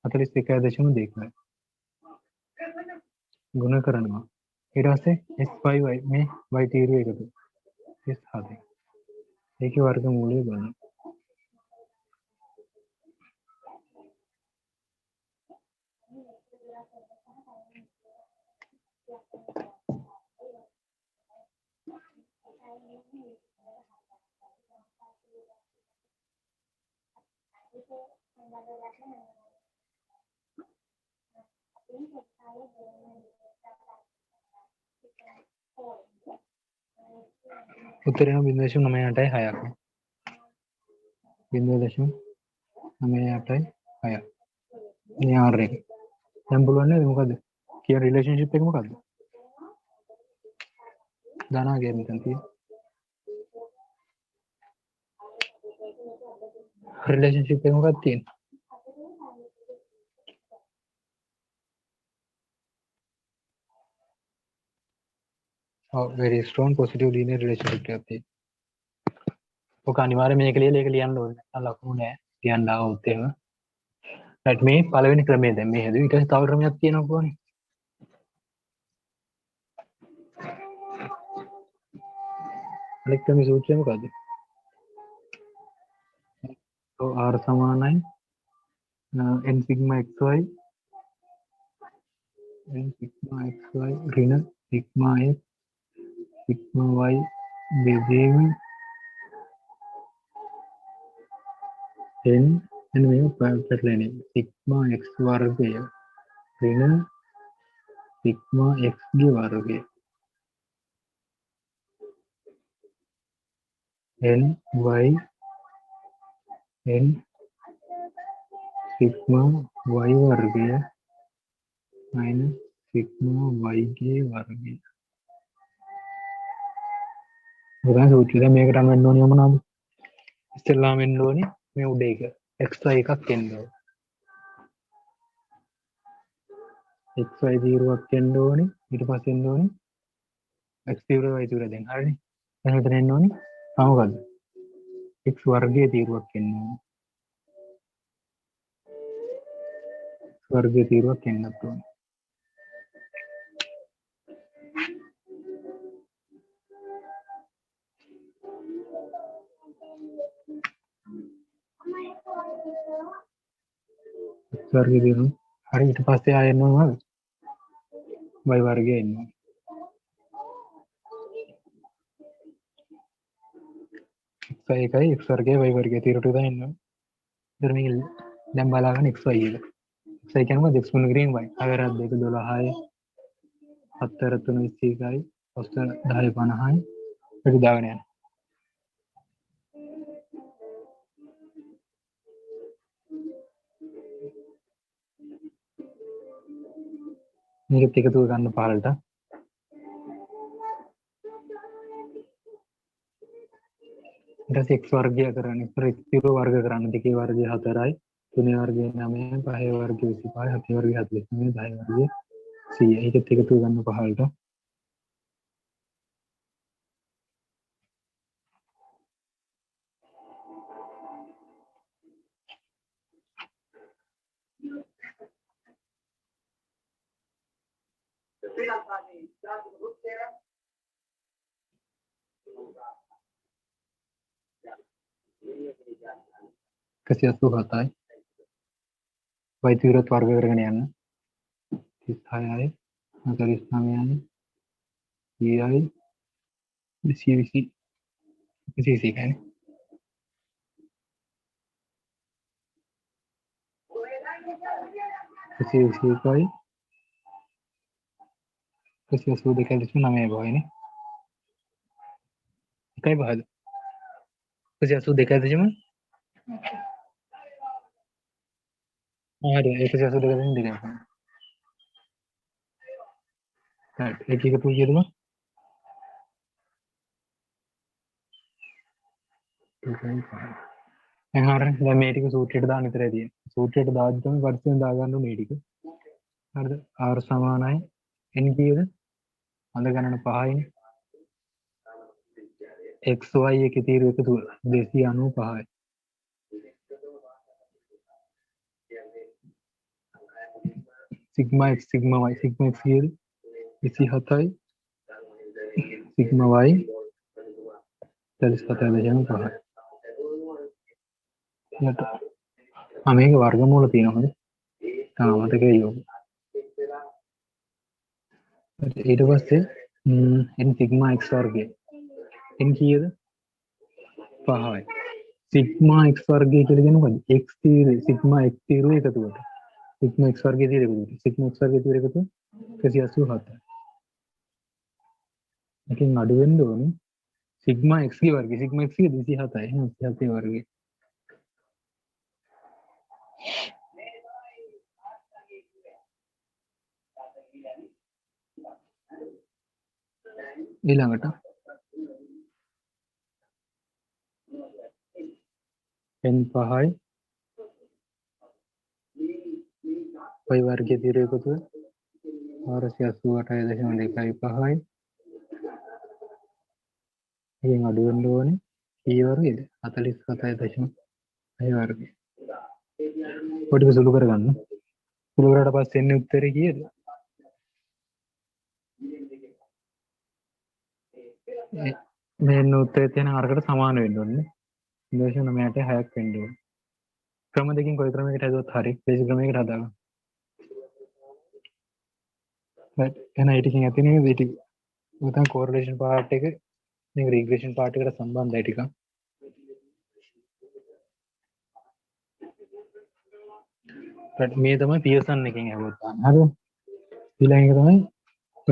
41.2යි. ගුණ කරනවා. ඊට පස්සේ s5y මේ y තීරුව එකතු. 37. ඒකේ වර්ගමූලය ගන්න. උත්තරේ නම් 0.98යි 6ක්. 0.98යි 6ක්. මේ R එක. දැන් පුළුවන් නේද මොකද? කියන රිලේෂන්ෂිප් එක මොකද්ද? ධනාගේ මෙතන තියෙන. රිලේෂන්ෂිප් එක මොකක්ද තියෙන්නේ? very strong positive linear relationship එකක් තියෙනවා. ඔක අනිවාර්යයෙන් මේක ලියලා ඒක ලියන්න ඕනේ. නැත්නම් ලකුණු නෑ. ලියන්න ආවොත් එහෙම. right මේ පළවෙනි ක්‍රමය දැන් මේ හැදුවේ. ඊට පස්සේ තව ක්‍රමයක් තියෙනවා කොහොනේ. අනිත් ක්‍රමයේ සූත්‍රය මොකද්ද? R සමානයි n sigma xy n sigma xy ඍණ sigma x sigma y බෙදීම n එන්න මේක පැටලෙන්නේ sigma x වර්ගය ඍණ sigma x ගේ වර්ගය n y n sigma y වර්ගය minus sigma y ගේ වර්ගය. මොකක්ද සූත්‍රය? දැන් මේකට අනුව වෙන්න ඕනේ මොනවද? ඉස්සෙල්ලාම වෙන්න ඕනේ මේ උඩ එක xy එකක් එන්න ඕනේ. xy තීරුවක් එන්න ඕනේ. ඊට පස්සේ එන්න ඕනේ x තීරුව y තීරුව දැන් හරිනේ. දැන් මෙතන එන්න ඕනේ මොකද්ද? x වර්ගයේ තීරුවක් එන්න ඕනේ. වර්ගයේ තීරුවක් එන්නත් ඕනේ. වර්ගයේ තීරුව හරි ඊට පස්සේ ආයෙ එන්න ඕනේ y වර්ගයේ එන්න ඕනේ. x එකයි x වර්ගයේ y වර්ගයේ තීරුවට දාන්න එන්න ඕනේ. ඊට මේක දැන් බලාගන්න xy එක. xy කියන්නේ මොකද? x ගුණ කිරීම y. අවරත් 2 12යි 7 3 21යි 8 10 50යි ඒක දාගෙන යන්න. මේකත් එකතු ගන්න පහළට. ඊට පස්සේ x වර්ගය කරන්නේ x තිර වර්ග කරන්න දෙකේ වර්ගය 4යි 3 වර්ගය 9යි 5 වර්ගය 25යි 7 වර්ගය 49යි 10 වර්ගය 100යි. ඒකත් එකතු ගන්න පහළට. Kasi 87යි y විරත් වර්ග කරගෙන යන්න 36යි 49යි 30යි 20 21 කියන්නේ 21යි 182.9 බවයිනේ එකයි පහද 182.9 හරි 182.2 right ඒක එකතු කියලාම එහෙනම් දැන් මේ ටික සූත්‍රයට දාන්න විතරයි තියෙන්නේ. සූත්‍රයට දාද්දි තමයි වර්ෂයෙන් දාගන්න ඕනේ මේ ටික. හරිද? R සමානයි n කීයද? අඳ ගණන 5යිනේ. x y එකේ තීරු එකතුව 295යි. sigma x sigma y කීයද? 27යි. sigma y 47.5යි. මේක වර්ගමූල තියෙනවද? මතකයි යෝ. ඊට පස්සේ n sigma x වර්ගය n කීයද? 5යි. sigma x වර්ගය කියලා කියන්නේ මොකද්ද? x තීරු sigma x තීරු එකතුවට. sigma x වර්ගය තීරු එකතුවට. sigma x වර්ගය තීරු එකතුව 187යි. එකෙන් අඩු වෙන්න ඕනේ sigma x ගේ වර්ගය. sigma x ගේ 27යි. එහෙනම් 27 වර්ගය. ඊළඟට n 5යි y වර්ගයේ තීරු එකතුව 488.25යි. එකෙන් අඩු වෙන්න ඕනේ කී වර්ගයද? 47.5 වර්ගය. ඔය ටික සුළු කරගන්න. සුළු කරාට පස්සේ එන්නේ උත්තරේ කීයද? මෙන්න උත්තරේ තියෙන අරකට සමාන වෙන්න ඕනේ. 0.9ට 6ක් වෙන්න ඕනේ. ක්‍රම දෙකකින් කොයි ක්‍රමයකට හදුවත් හරි. බේසික් ක්‍රමයකට හදාගන්න. right එහෙනම් ඒ ටිකෙන් ඇති නේද? ඒ ටික උතන් correlation part එක මේක regression part එකට සම්බන්ධයි ටිකක්. right මේ තමයි පියර්සන් එකෙන් ඇහුවත් ගන්න. හරිද? ඊළඟ එක තමයි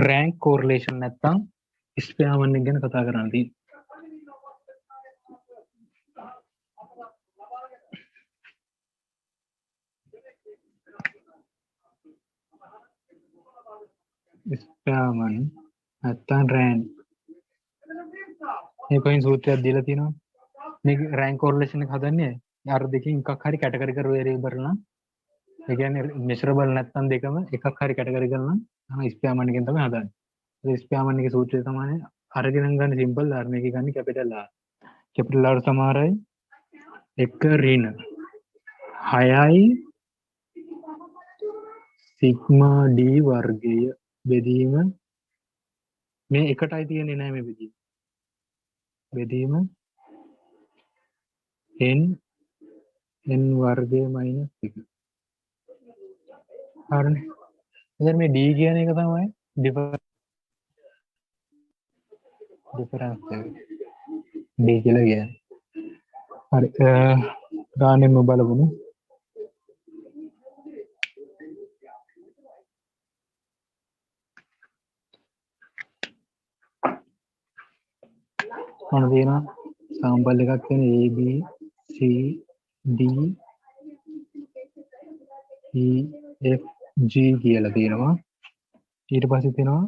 rank correlation නැත්තම් ස්පෙයාමන් එක ගැන කතා කරන්න තියෙන්නේ. ස්පෙයාමන් නැත්තම් rank මේ කොයින් සූත්‍රයක් දීලා තියෙනවා. මේක rank correlation එක හදන්නේ අර දෙකෙන් එකක් හරි category කර variable නම් ඒ කියන්නේ measurable නැත්තම් දෙකම එකක් හරි category කරනවා නම් ස්පෙයාමන් එකෙන් තමයි හදන්නේ. ඒ ස්පෙයාමන් එකේ සූත්‍රය තමයි අරගෙන ගන්න simple R මේකේ ගන්න capital R. capital R සමාරයි 1 ඍණ 6යි sigma d වර්ගය බෙදීම මේ එකටයි තියෙන්නේ නෑ මේ බෙදීම. බෙදීම n වර්ගය minus 1. හරිනේ. එතන මේ d කියන එක තමයි difference එක. d කියලා කියන්නේ. හරි. ගානෙම බලමුනේ. මොන දෙනවා? සාම්පල් එකක් තියෙන a b c d e f g කියලා තියෙනවා. ඊට පස්සේ තියෙනවා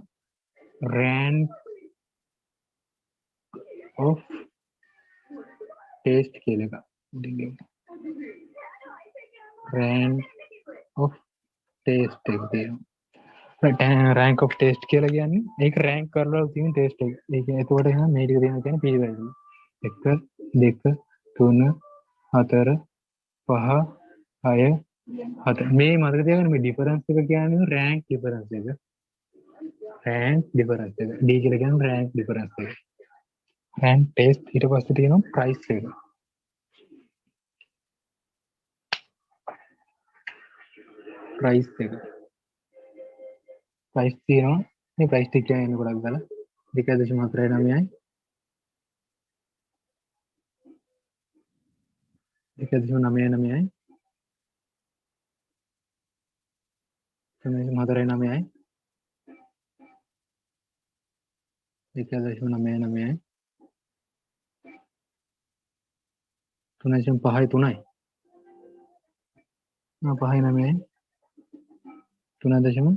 rank of test කියලා එකක්. rank of test එක තියෙනවා. rank of test කියලා කියන්නේ ඒක rank කරලා තියෙන test එක. ඒක එතකොට එහෙනම් මේ ටික දෙනවා කියන්නේ p value. 1 2 3 4 5 6 7 මේ මතක තියාගන්න මේ difference එක කියන්නේ rank difference එක. rank difference එක. d කියලා කියන්නේ rank difference එක. rank test ඊට පස්සේ තියෙනවා price එක. ප්‍රයිස් එක. ප්‍රයිස් තියෙනවා. මේ ප්‍රයිස් ටික කියන්නේ ගොඩක් දාලා 2.49යි 2.99යි 3.49යි 2.99යි 3.5යි 3යි 5.9යි 3.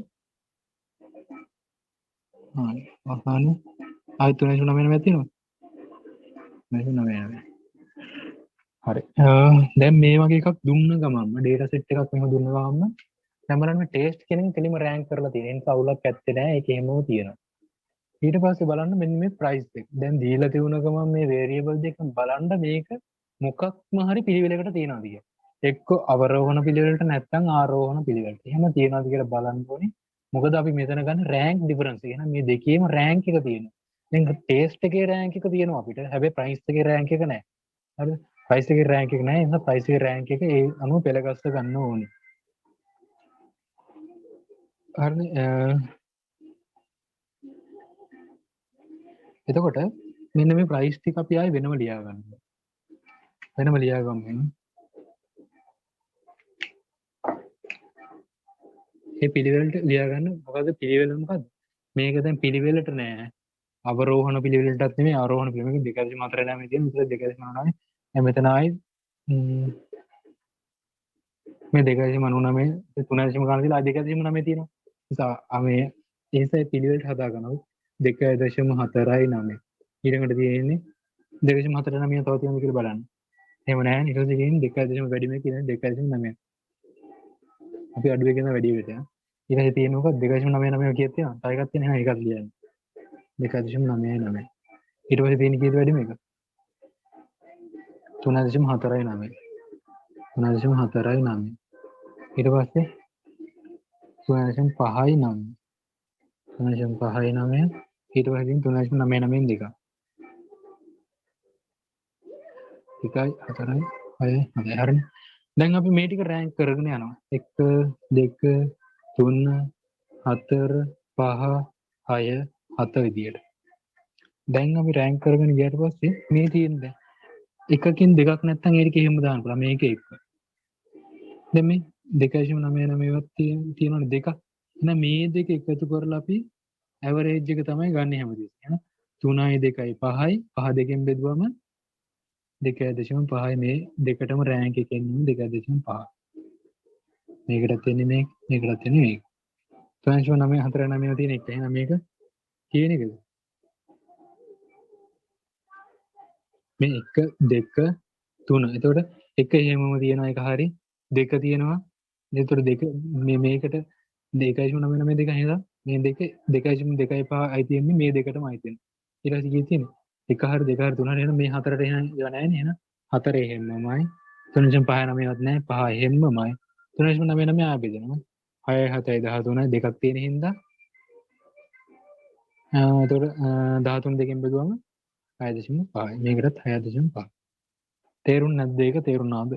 අවසාන ආයි 3.99 තියෙනවා 3.99 හරි දැන් මේ වගේ එකක් දුන්න ගමන්ම ඩේටා සෙට් එකක් මෙහෙම දුන්න ගමන්ම දැන් බලන්න ටෙස්ට් කෙනෙක් කෙලිම රෑන්ක් කරලා තියෙන. ඒ නිසා අවුලක් ඇත්තේ නැහැ. ඒක එහෙමම තියෙනවා. ඊට පස්සේ බලන්න මෙන්න මේ ප්‍රයිස් එක. දැන් දීලා තියුණ ගමන් මේ වේරියබල් දෙක බලන්න මේක මොකක්ම හරි පිළිවෙලකට තියනවාද කියලා. එක්ක අවරෝහණ පිළිවෙලට නැත්නම් ආරෝහණ පිළිවෙලට. එහෙම තියනවාද කියලා බලන්න ඕනේ. මොකද අපි මෙතන ගන්න රෑන්ක් ඩිෆරන්ස්. එහෙනම් මේ දෙකේම රෑන්ක් එක තියෙනවා. දැන් ටෙස්ට් එකේ රෑන්ක් එක තියෙනවා අපිට. හැබැයි ප්‍රයිස් එකේ රෑන්ක් එක නැහැ. හරිද? ප්‍රයිස් එකේ රෑන්ක් එක නැහැ. ඒ නිසා ප්‍රයිස් එකේ රෑන්ක් එක ඒ අනුව පෙළගස්ස ගන්න ඕනේ. හරි එතකොට මෙන්න මේ ප්‍රයිස් ටික අපි ආයේ වෙනම ලියා ගන්නවා. වෙනම ලියා ගමු. මේ පිළිවෙලට ලියා ගන්න මොකද පිළිවෙල මොකද්ද? මේක දැන් පිළිවෙලට නෑ. අවරෝහණ පිළිවෙලටත් නෙමෙයි ආරෝහණ පිළිවෙලට 2.4 ළමයි තියෙන ඉතින් 2.99. දැන් මෙතන ආයි මේ 2.99 3.9 ගන්න දීලා 2.9 තියෙනවා. නිසා මේ ඒසයි පිළිවෙලට හදා ගන්නවා. 2.49 ඊළඟට තියෙන්නේ 2.49 තව තියෙනවද කියලා බලන්න. එහෙම නැහැ. ඊට පස්සේ තියෙන්නේ 2.0 වැඩි මේ කියන්නේ 2.9. අපි අඩු එකෙන් වැඩි වෙට යනවා. ඊට පස්සේ තියෙන මොකක්ද 2.99 කීයක් තියෙනවද? තව එකක් තියෙනවා. ඒකත් ලියන්න. 2.99. ඊට පස්සේ තියෙන කීයද වැඩි මේක? 3.49. 3.49. ඊට පස්සේ 3.59. 3.59. ඊට පස්සේ තියෙන 3.99 දෙක. 1 4 6 හරිනේ. දැන් අපි මේ ටික රෑන්ක් කරගෙන යනවා 1 2 3 4 5 6 7 විදියට. දැන් අපි රෑන්ක් කරගෙන ගියාට පස්සේ මේ තියෙන දැන් එකකින් දෙකක් නැත්නම් ඒක එහෙම දාන්න පුළුවන් මේක එක. දැන් මේ 2.99 වත් තියෙනවනේ දෙකක්. එහෙනම් මේ දෙක එකතු කරලා අපි ඇවරේජ් එක තමයි ගන්න හැමදේම. 3යි 2යි 5යි 5 දෙකෙන් බෙදුවම 2.5 මේ දෙකටම රෑන්ක් එකෙන් 2.5. මේකටත් එන්නේ මේක මේකටත් එන්නේ මේක. 3.9 4.9 තියෙන එක. එහෙනම් මේක කියන එකද? මේ 1 2 3. එතකොට එක එහෙමම තියෙනවා එක හරි. දෙක තියෙනවා. එතකොට දෙක මේ මේකට 2.99 දෙක නේද? මේ දෙක 2.25යි තියෙන්නේ මේ දෙකටමයි තියෙන්නේ. ඊට පස්සේ කීයද තියෙන්නේ? එක හරි දෙක හරි තුන හරි එහෙනම් මේ හතරට එහෙනම් ඒවා නැහැ නේ එහෙනම්. 4 එහෙමමයි 3.59වත් නැහැ 5 එහෙමමයි 3.99 ආයෙ බෙදෙනවා 6 7 13 දෙකක් තියෙන හින්දා එතකොට 13 දෙකෙන් බෙදුවම 6.5 මේකටත් 6.5 තේරුම් නැද්ද ඒක තේරුණාද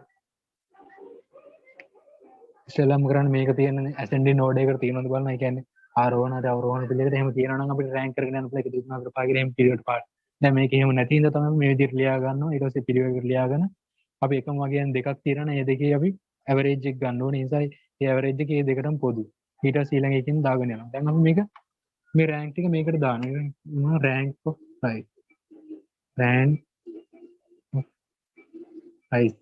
ඉස්සෙල්ලාම කරන්නේ මේක තියෙන ඇසෙන්ඩින් නෝඩ් එකකට තියෙනවද බලන්න ඒ කියන්නේ ආරෝහණට අවරෝහණ පිළිවෙලට එහෙම තියෙනවා නම් අපිට රෑන්ක් කරගෙන යන ප්ලේ එක 3 4 5 කියලා එහෙම පිළිවෙලට පාඩ දැන් මේක එහෙම නැති හින්දා තමයි මේ විදිහට ලියා ගන්නවා ඊට පස්සේ පිළිවෙලකට ලියාගෙන අපි එකම වගේන් දෙකක් තියෙනවා මේ දෙකේ අපි ඇවරේජ් එක ගන්න ඕනේ ඒ නිසා ඒ ඇවරේජ් එක මේ දෙකටම පොදු ඊට පස්සේ ඊළඟ එකකින් දාගෙන යනවා දැන් අපි මේක මේ රෑන්ක් ටික මේකට දානවා rank of price rank price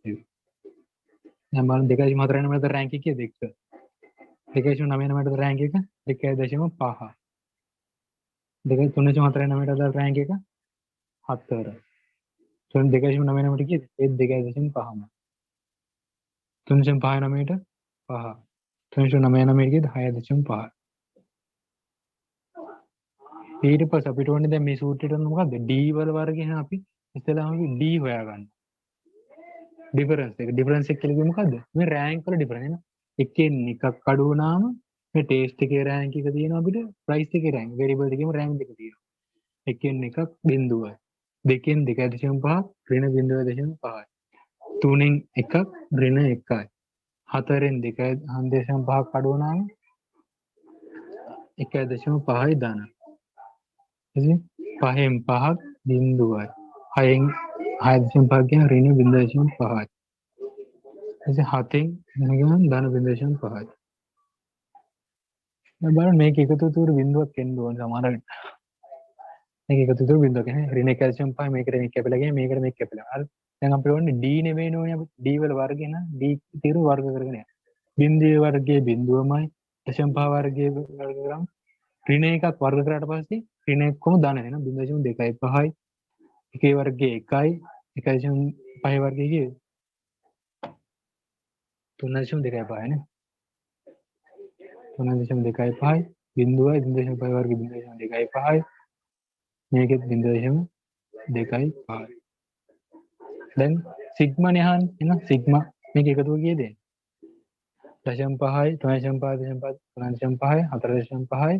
දැන් බලන්න 2.4 මතර රෑන්ක් එක කීයද 2.9 මතර රෑන්ක් එක 1.5 3.4 මතර රෑන්ක් එක 4 2.9 මට කීයද ඒ 2.5ම 3.59 5 3.99 කීයද 6.5 ඊට පස්සේ අපිට ඕනේ දැන් මේ සූත්‍රයට මොකද්ද D වල වර්ගය එහෙනම් අපි ඉස්සෙල්ලාම අපි D හොයාගන්න ඩිෆරන්ස් එක කියලා කිව්වෙ මොකද්ද මේ රෑන්ක් වල ඩිෆරන්ස් නේද එකෙන් එකක් අඩු වුණාම මේ ටෙස්ට් එකේ රෑන්ක් එක තියෙනවා අපිට ප්‍රයිස් එකේ රෑන්ක් වේරියබල් දෙකේම රෑන්ක් දෙක තියෙනවා එකෙන් එකක් බිඳුවයි දෙකෙන් 2.5 ඍණ 0.5යි තුනෙන් එකක් ඍණ 1යි 4න් 2.5ක් අඩු වුණාම 1.5යි දානවා. ඉතින් 5න් 5ක් බිඳුවයි. 6න් 6.5 කියන ඍණ 0.5යි. ඉතින් 7න් ගමන් ධන 0.5යි. දැන් බලන්න මේක එකතු තුරු බිඳුවක් එන්න ඕන සමහර වෙලාවට. මේක එකතු තුරු බිඳුවක් එන්නේ ඍණ 1.5 මේකට මේක කැපිලා ගියා මේකට මේක කැපිලා. හරි. දැන් අපිට ඕනේ d නෙවෙයි ඕනේ අපි d වල වර්ගය න d තිරු වර්ග කරගෙන යන්න. බිඳුවේ වර්ගයේ බිඳුවමයි 0.5 වර්ගයේ වර්ග කරාම ඍණ එකක් වර්ග කරාට පස්සේ ඍණ එක්කම ධන වෙනවා 0.2.5යි. එකේ වර්ගයේ 1යි 1.5 වර්ගයේ 3.2.5 නේ. 3.2.5යි බිඳුවයි 0.5 වර්ගයේ 0.2.5යි මේකෙත් 0.2.5යි. දැන් සිග්මානේ අහන්නේ එහෙනම් සිග්මා මේක එකතුව කීයද? 0.5යි 3.5යි 3.5යි 4.5යි 5යි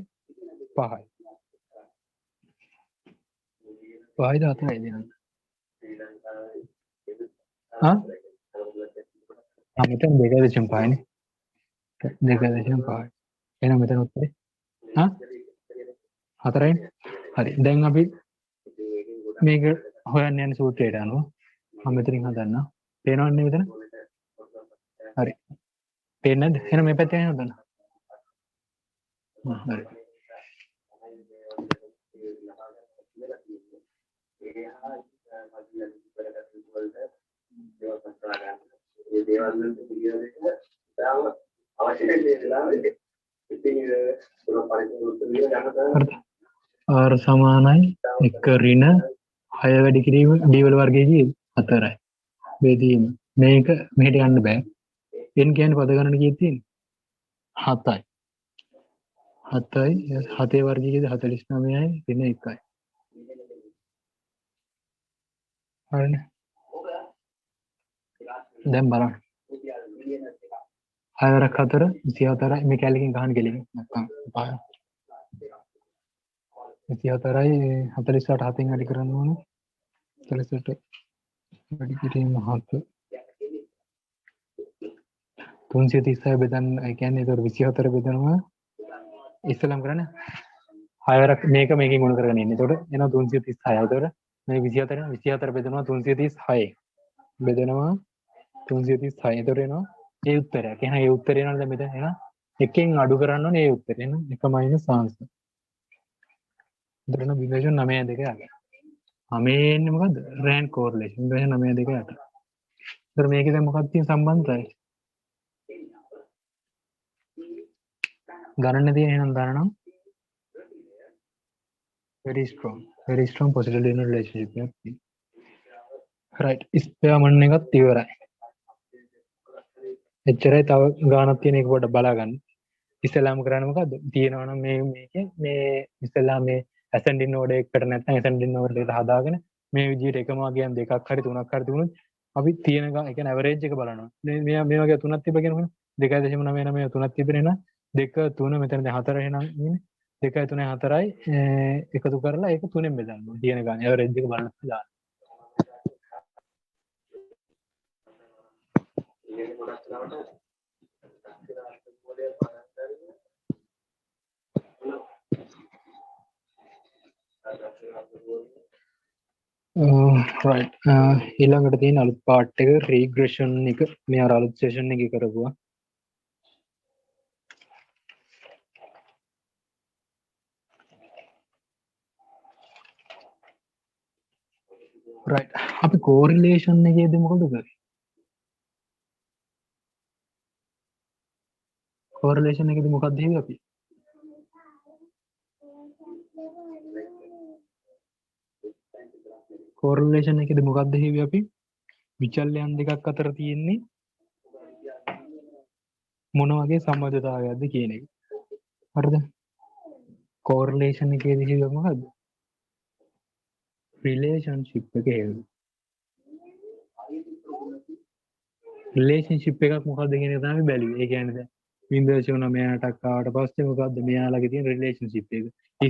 5යි 4යි දෙනවා. හා? මෙතන 2.5යි නේ. 2.5යි. එහෙනම් මෙතන උත්තරේ හා 4යි. හරි. දැන් අපි මේක හොයන්න යන සූත්‍රයට අනුව මම මෙතනින් හදන්න. පේනවන්නේ මෙතන? හරි. පේන්නේ නැද්ද? එහෙනම් මේ පැත්තෙන් හදන්න. හරි. R සමානයි 1 ඍණ 6 වැඩි කිරීම d වල වර්ගයේ 4යි. බෙදීම මේක මෙහෙට යන්න බෑ. n කියන්නේ පද ගණන කීයද තියෙන්නේ? 7යි. 7යි 7 වර්ගයේ 49යි ඍණ 1යි. හරිනේ. දැන් බලන්න. 6 වරක් 4 24යි මේ කැලේකින් ගහන්න ගෙලින් නැත්තම් 24යි 48 7න් අඩි කරන්න ඕන 48 වැඩි කිරීම 7 336 බෙදන්න ඒ කියන්නේ ඒක 24 බෙදනවා ඉස්සලම් කරන්නේ 6 වරක් මේක මේකෙන් ගුණ කරගෙන ඉන්නේ. එතකොට එනවා 336. එතකොට මේ 24 බෙදනවා 336 බෙදනවා 336. එතකොට එනවා ඒ උත්තරයක්. එහෙනම් ඒ උත්තරේ එනවද දැන් මෙතන? එහෙනම් එකෙන් අඩු කරන්න ඕනේ ඒ උත්තරේ. එහෙනම් 1 මයිනස් ආන්සර්. එතකොට 0.92 යනවා. මේ එන්නේ මොකද්ද? රෑන්ක් කෝරිලේෂන් 0.92 යට. එතකොට මේකේ දැන් මොකක්ද තියෙන සම්බන්ධතාවය? ගණන තියෙන එහෙනම් ගණනම් very strong positive linear relationship එකක් තියෙනවා. right ස්පෙයාමන් එකත් ඉවරයි. එච්චරයි තව ගානක් තියෙන එක පොඩ්ඩක් බලා ගන්න. ඉස්සෙල්ලාම කරන්නේ මොකද්ද? තියෙනවා නම් මේකේ මේ ඉස්සෙල්ලා මේ ascending node එකකට නැත්නම් ascending node එකට හදාගෙන මේ විදිහට එකම වගේන් දෙකක් හරි තුනක් හරි තිබුණොත් අපි තියෙන ඒ කියන්නේ average එක බලනවා. මේ වගේ තුනක් තිබ්බ කියනකොට 2.99 තුනක් තිබෙන එහෙනම් 2 3 මෙතන දැන් 4 එහෙනම් ඉන්නේ 2 3 4යි එකතු කරලා ඒක 3ෙන් බෙදන්න ඕනේ. තියෙන ගාන average එක බලන්න දාන්න. right ඊළඟට තියෙන අලුත් පාර්ට් එක regression එක මේ අර අලුත් session එකේ කරපුවා. right අපි correlation එකේදී මොකද කරේ? correlation එකේදී මොකක්ද හිතුවේ අපි? correlation එකේදී මොකක්ද හිතුවේ අපි? විචල්‍යයන් දෙකක් අතර තියෙන්නේ මොන වගේ සම්බන්ධතාවයක්ද කියන එක. හරිද? correlation එකේදී හිතුවේ මොකද්ද? relationship එක හේතු. relationship එකක් මොකක්ද කියන එක තමයි බැලුවේ. ඒ කියන්නේ දැන් Windows 9ටක් ආවට පස්සේ මොකද්ද මෙයාලගේ තියෙන relationship එක?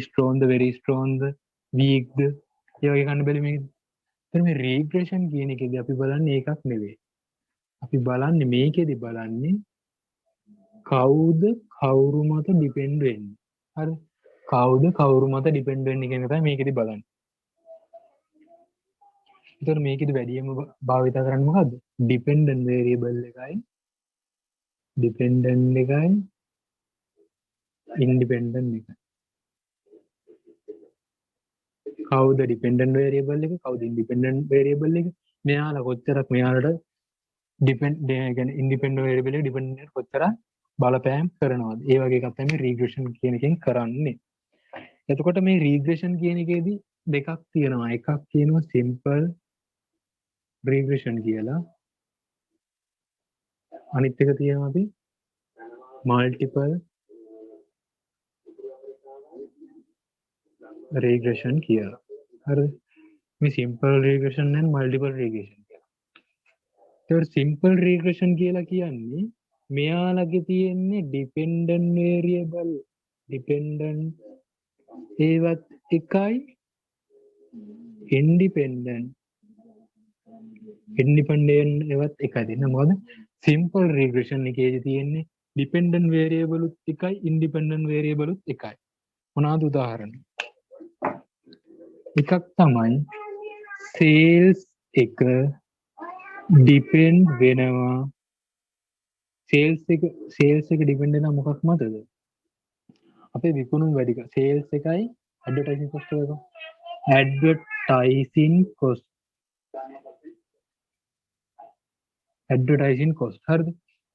strong ද very strong ද weak ද ඒ වගේ ගන්න බැලුවේ මේක. එතන මේ regression කියන එකේදී අපි බලන්නේ ඒකක් නෙවෙයි. අපි බලන්නේ මේකෙදි බලන්නේ කවුද කවුරු මත ඩිපෙන්ඩ් වෙන්නේ. හරි. කවුද කවුරු මත ඩිපෙන්ඩ් වෙන්නේ කියන එක තමයි මේකෙදි බලන්නේ. ඒතර මේකෙදි වැඩියෙන්ම භාවිත කරන්නේ මොකද්ද? ඩිපෙන්ඩන්ට් වේරියබල් එකයි ඩිපෙන්ඩන්ට් එකයි ඉන්ඩිපෙන්ඩන්ට් එකයි. කවුද ඩිපෙන්ඩන්ට් වේරියබල් එක කවුද ඉන්ඩිපෙන්ඩන්ට් වේරියබල් එක මෙයාලා කොච්චරක් මෙයාලට ඩිපෙන්ඩ් කියන්නේ ඉන්ඩිපෙන්ඩන්ට් වේරියබල් එක ඩිපෙන්ඩන්ට් කොච්චරක් බලපෑම් කරනවද ඒ වගේ එකක් තමයි රීග්‍රෙෂන් කියන එකෙන් කරන්නේ. එතකොට මේ රීග්‍රෙෂන් කියන එකේදී දෙකක් තියෙනවා. එකක් තියෙනවා සිම්පල් රීග්‍රෙෂන් කියලා. අනිත් එක තියෙනවා අපි මල්ටිපල් රීග්‍රෙෂන් කියලා. හරිද? මේ සිම්පල් රීග්‍රෙෂන් and මල්ටිපල් රීග්‍රෙෂන් කියලා. ඒතකොට සිම්පල් රීග්‍රෙෂන් කියලා කියන්නේ මෙයාලගේ තියෙන්නේ ඩිපෙන්ඩන්ට් වේරියබල් ඩිපෙන්ඩන්ට් ඒවත් එකයි ඉන්ඩිපෙන්ඩන්ට් ඒවත් එකයි දෙන්න. මොකද සිම්පල් රීග්‍රෙෂන් එකේදී තියෙන්නේ ඩිපෙන්ඩන්ට් වේරියබලුත් එකයි ඉන්ඩිපෙන්ඩන්ට් වේරියබලුත් එකයි. මොනවාද උදාහරණ? එකක් තමයි සේල්ස් එක ඩිපෙන්ඩ් වෙනවා සේල්ස් එක ඩිපෙන්ඩ් වෙනවා මොකක් මතද? අපේ විකුණුම් වැඩි කර සේල්ස් එකයි ඇඩ්වර්ටයිසින් කොස්ට් එක. ඇඩ්වර්ටයිසින් කොස්ට් හරිද?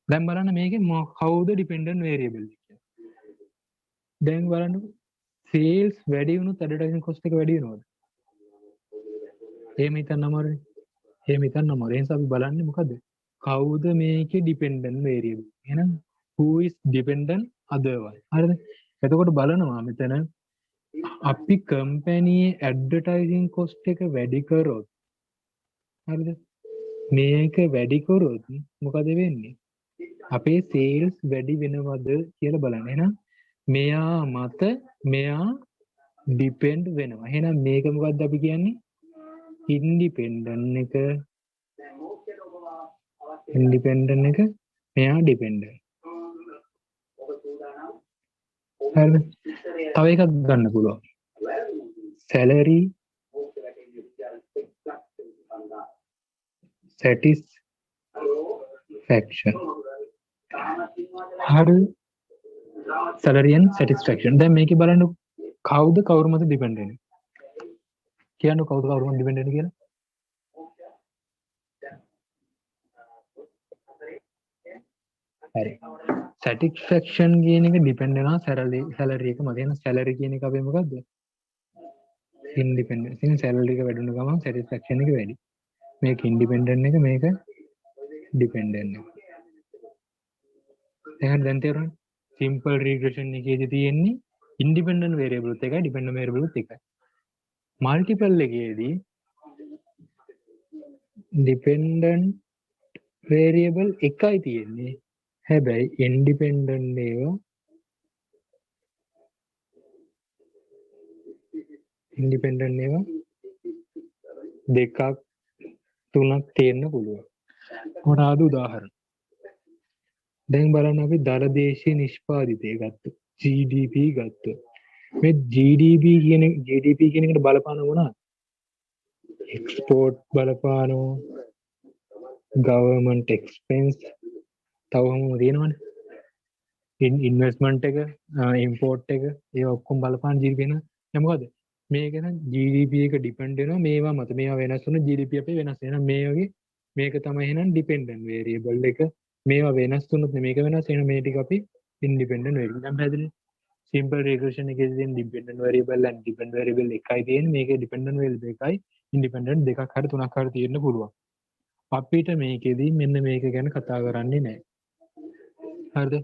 දැන් බලන්න මේකේ කවුද ඩිපෙන්ඩන්ට් වේරියබල් කියලා. දැන් බලන්න සේල්ස් වැඩි වුණොත් ඇඩ්වර්ටයිසින් කොස්ට් එක වැඩි වෙනවද? එහෙම හිතන්න අමාරුයි. එහෙම හිතන්න අමාරුයි. ඒ නිසා අපි බලන්නේ මොකද? කවුද මේකේ ඩිපෙන්ඩන්ට් වේරියබල්? එහෙනම් who is dependent otherwise. හරිද? එතකොට බලනවා මෙතන අපි කම්පැනියේ ඇඩ්වර්ටයිසින් කොස්ට් එක වැඩි කරොත් හරිද? මේක වැඩි කරොත් මොකද වෙන්නේ? අපේ සේල්ස් වැඩි වෙනවද කියලා බලන්න. එහෙනම් මෙයා මත මෙයා ඩිපෙන්ඩ් වෙනවා. එහෙනම් මේක මොකද්ද අපි කියන්නේ? ඉන්ඩිපෙන්ඩන්ට් එක මෙයා ඩිපෙන්ඩන්ට්. හරිද? තව එකක් ගන්න පුළුවන්. salary satisfaction. හරි. salary and satisfaction. දැන් මේකේ බලන්න කවුද කවුරු මත ඩිපෙන්ඩ් වෙන්නේ? කියන්න කවුද කවුරු මත ඩිපෙන්ඩ් වෙන්නේ කියලා? හරි. satisfaction කියන එක ඩිපෙන්ඩ් වෙනවා salary එක මත. එහෙනම් salary කියන එක අපේ මොකද්ද? ඉන්ඩිපෙන්ඩන්ට්. ඉතින් salary එක වැඩි වෙන ගමන් satisfaction එක වැඩි. මේක ඉන්ඩිපෙන්ඩන්ට් එක මේක ඩිපෙන්ඩන්ට් එක. එහෙනම් දැන් තේරුණා? සිම්පල් රීග්‍රෙෂන් එකේදී තියෙන්නේ ඉන්ඩිපෙන්ඩන්ට් වේරියබල්ත් එකයි ඩිපෙන්ඩන්ට් වේරියබල්ත් එකයි. මල්ටිපල් එකේදී ඩිපෙන්ඩන්ට් වේරියබල් එකයි තියෙන්නේ. හැබැයි ඉන්ඩිපෙන්ඩන්ට් ඒවා දෙකක් තුනක් තියෙන්න පුළුවන්. මොනවාද උදාහරණ? දැන් බලන්න අපි දලදේශීය නිෂ්පාදිතය ගත්තා. GDP ගත්තා. මේ GDP කියන එකට බලපාන මොනවාද? එක්ස්පෝර්ට් බලපානවා, ගවර්න්මන්ට් එක්ස්පෙන්ස් තව මොනවද තියෙනවනේ? ඉන්වෙස්ට්මන්ට් එක, ඉම්පෝර්ට් එක ඒ ඔක්කොම බලපාන GDP එක. දැන් මොකද? මේක නම් GDP එක ඩිපෙන්ඩ් වෙනවා මේවා මත. මේවා වෙනස් වුණොත් GDP අපේ වෙනස් වෙනවා. මේ වගේ මේක තමයි එහෙනම් ඩිපෙන්ඩන්ට් වේරියබල් එක. මේවා වෙනස් වුණොත් මේක වෙනස් වෙනවා. මේ ටික අපි ඉන්ඩිපෙන්ඩන්ට් වේරියබල්. දැන් පැහැදිලිද? සිම්පල් රීග්‍රෙෂන් එකේදී තියෙන dependent variable and dependent variable එකයි තියෙන්නේ. මේකේ ඩිපෙන්ඩන්ට් වේරියබල් එකයි ඉන්ඩිපෙන්ඩන්ට් දෙකක් හරි තුනක් හරි තියෙන්න පුළුවන්. අපිට මේකෙදී මෙන්න මේක ගැන කතා කරන්නේ නැහැ. හරිද?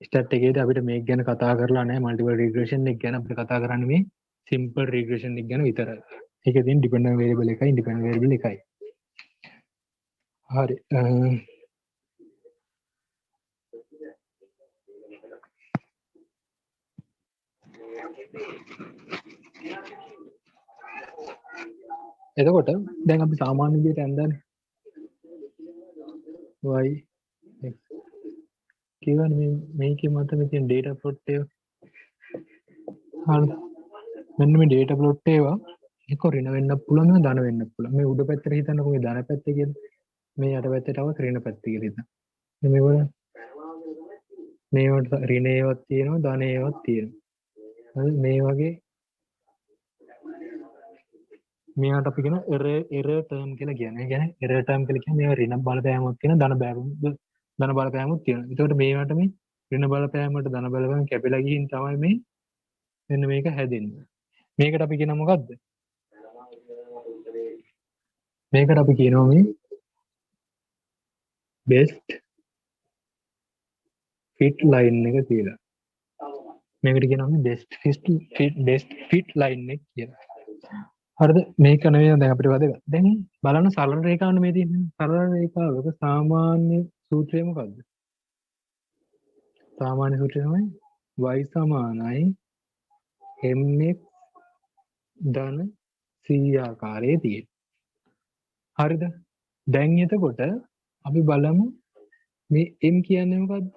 ස්ටැට් එකේදී අපිට මේක ගැන කතා කරලා නැහැ. මල්ටිපල් රීග්‍රෙෂන් එක ගැන අපිට කතා කරන්නේ මේ සිම්පල් රීග්‍රෙෂන් එක ගැන විතරයි. ඒකේ තියෙන ඩිපෙන්ඩන්ට් වේරියබල් එකයි ඉන්ඩිපෙන්ඩන්ට් වේරියබල් එකයි. හරි. එතකොට දැන් අපි සාමාන්‍ය විදිහට ඇඳන්නේ y x කියවනේ මේකේ මත මේ තියෙන data plot එක හරිද මෙන්න මේ data plot ඒවා එක ඍණ වෙන්න පුළුවන් නම් ධන වෙන්න පුළුවන් මේ උඩ පැත්තට හිතන්නකෝ මේ ධන පැත්ත කියලා මේ යට පැත්තට ආව ඍණ පැත්ත කියලා හිතන්න මේවල මේවට ඍණේවත් තියෙනවා ධනේවත් තියෙනවා හරි මේ වගේ මේකට අපි කියන error term කියලා කියන්නේ. ඒ කියන්නේ error term කියලා කියන්නේ මේවා ඍණ බලපෑමක් තියෙන ධන බලපෑමක් තියෙනවා. ඒකට මේවට මේ ඍණ බලපෑමකට ධන බලපෑම කැපිලා ගිහින් තමයි මේ මෙන්න මේක හැදෙන්නේ. මේකට අපි කියන මොකද්ද? මේකට අපි කියනවා මේ best fit line එක කියලා. මේකට කියනවා මේ best fit line එක කියලා. හරිද මේක නෙවෙයි දැන් අපිට වැදගත්. දැන් බලන්න සරල රේඛාවනේ මේ තියෙන්නේ. සරල රේඛාවක සාමාන්‍ය සූත්‍රය මොකද්ද? සාමාන්‍ය සූත්‍රය තමයි y සමානයි mx ධන c ආකාරයේ තියෙන. හරිද? දැන් එතකොට අපි බලමු මේ m කියන්නේ මොකද්ද?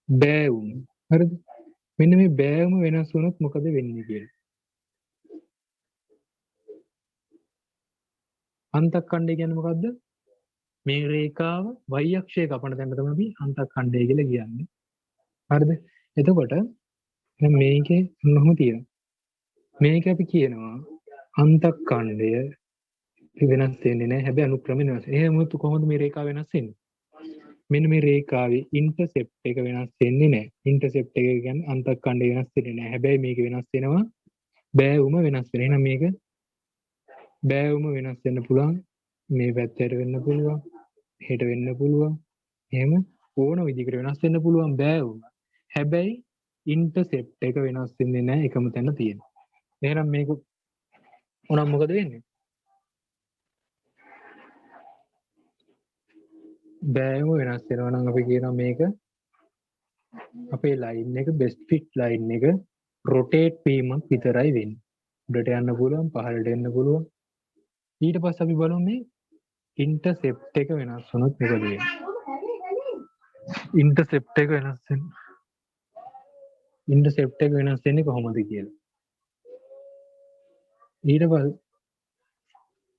බෑවුම. හරිද? මෙන්න මේ බෑවුම වෙනස් වුණොත් මොකද වෙන්නේ කියලා. අන්තක්ඛණ්ඩය කියන්නේ මොකද්ද? මේ රේඛාව y අක්ෂයේ කපන තැනට තමයි අපි අන්තක්ඛණ්ඩය කියලා කියන්නේ. හරිද? එතකොට දැන් මේකේ මොනවද තියෙන්නේ? මේක අපි කියනවා අන්තක්ඛණ්ඩය වෙනස් වෙන්නේ නැහැ. හැබැයි අනුක්‍රම වෙනස්. එහෙනම් කොහොමද මේ රේඛාව වෙනස් වෙන්නේ? මෙන්න මේ රේඛාවේ ඉන්ටර්සෙප්ට් එක වෙනස් වෙන්නේ නැහැ. ඉන්ටර්සෙප්ට් එක කියන්නේ අන්තක්ඛණ්ඩය වෙනස් වෙන්නේ නැහැ. හැබැයි මේක වෙනස් වෙනවා බෑවුම වෙනස් වෙනවා. එහෙනම් මේක බෑවුම වෙනස් වෙන්න පුළුවන්. මේ පැත්තට වෙන්න පුළුවන්. හෙට වෙන්න පුළුවන්. එහෙම ඕන විදිහකට වෙනස් වෙන්න පුළුවන් බෑවුම. හැබැයි ඉන්ටර්සෙප්ට් එක වෙනස් වෙන්නේ නැහැ. එකම තැන තියෙනවා. එහෙනම් මේක උනම් මොකද වෙන්නේ? බෑවුම වෙනස් වෙනවා නම් අපි කියනවා මේක අපේ ලයින් එක බෙස්ට් ෆිට් ලයින් එක රොටේට් වීමක් විතරයි වෙන්නේ. උඩට යන්න පුළුවන්, පහළට එන්න පුළුවන්. ඊට පස්සේ අපි බලමු මේ ඉන්ටර්සෙප්ට් එක වෙනස් වුණොත් මොකද වෙන්නේ? ඉන්ටර්සෙප්ට් එක වෙනස් වෙනවා. ඉන්ටර්සෙප්ට් එක වෙනස් වෙන්නේ කොහොමද කියලා. ඊට පස්සේ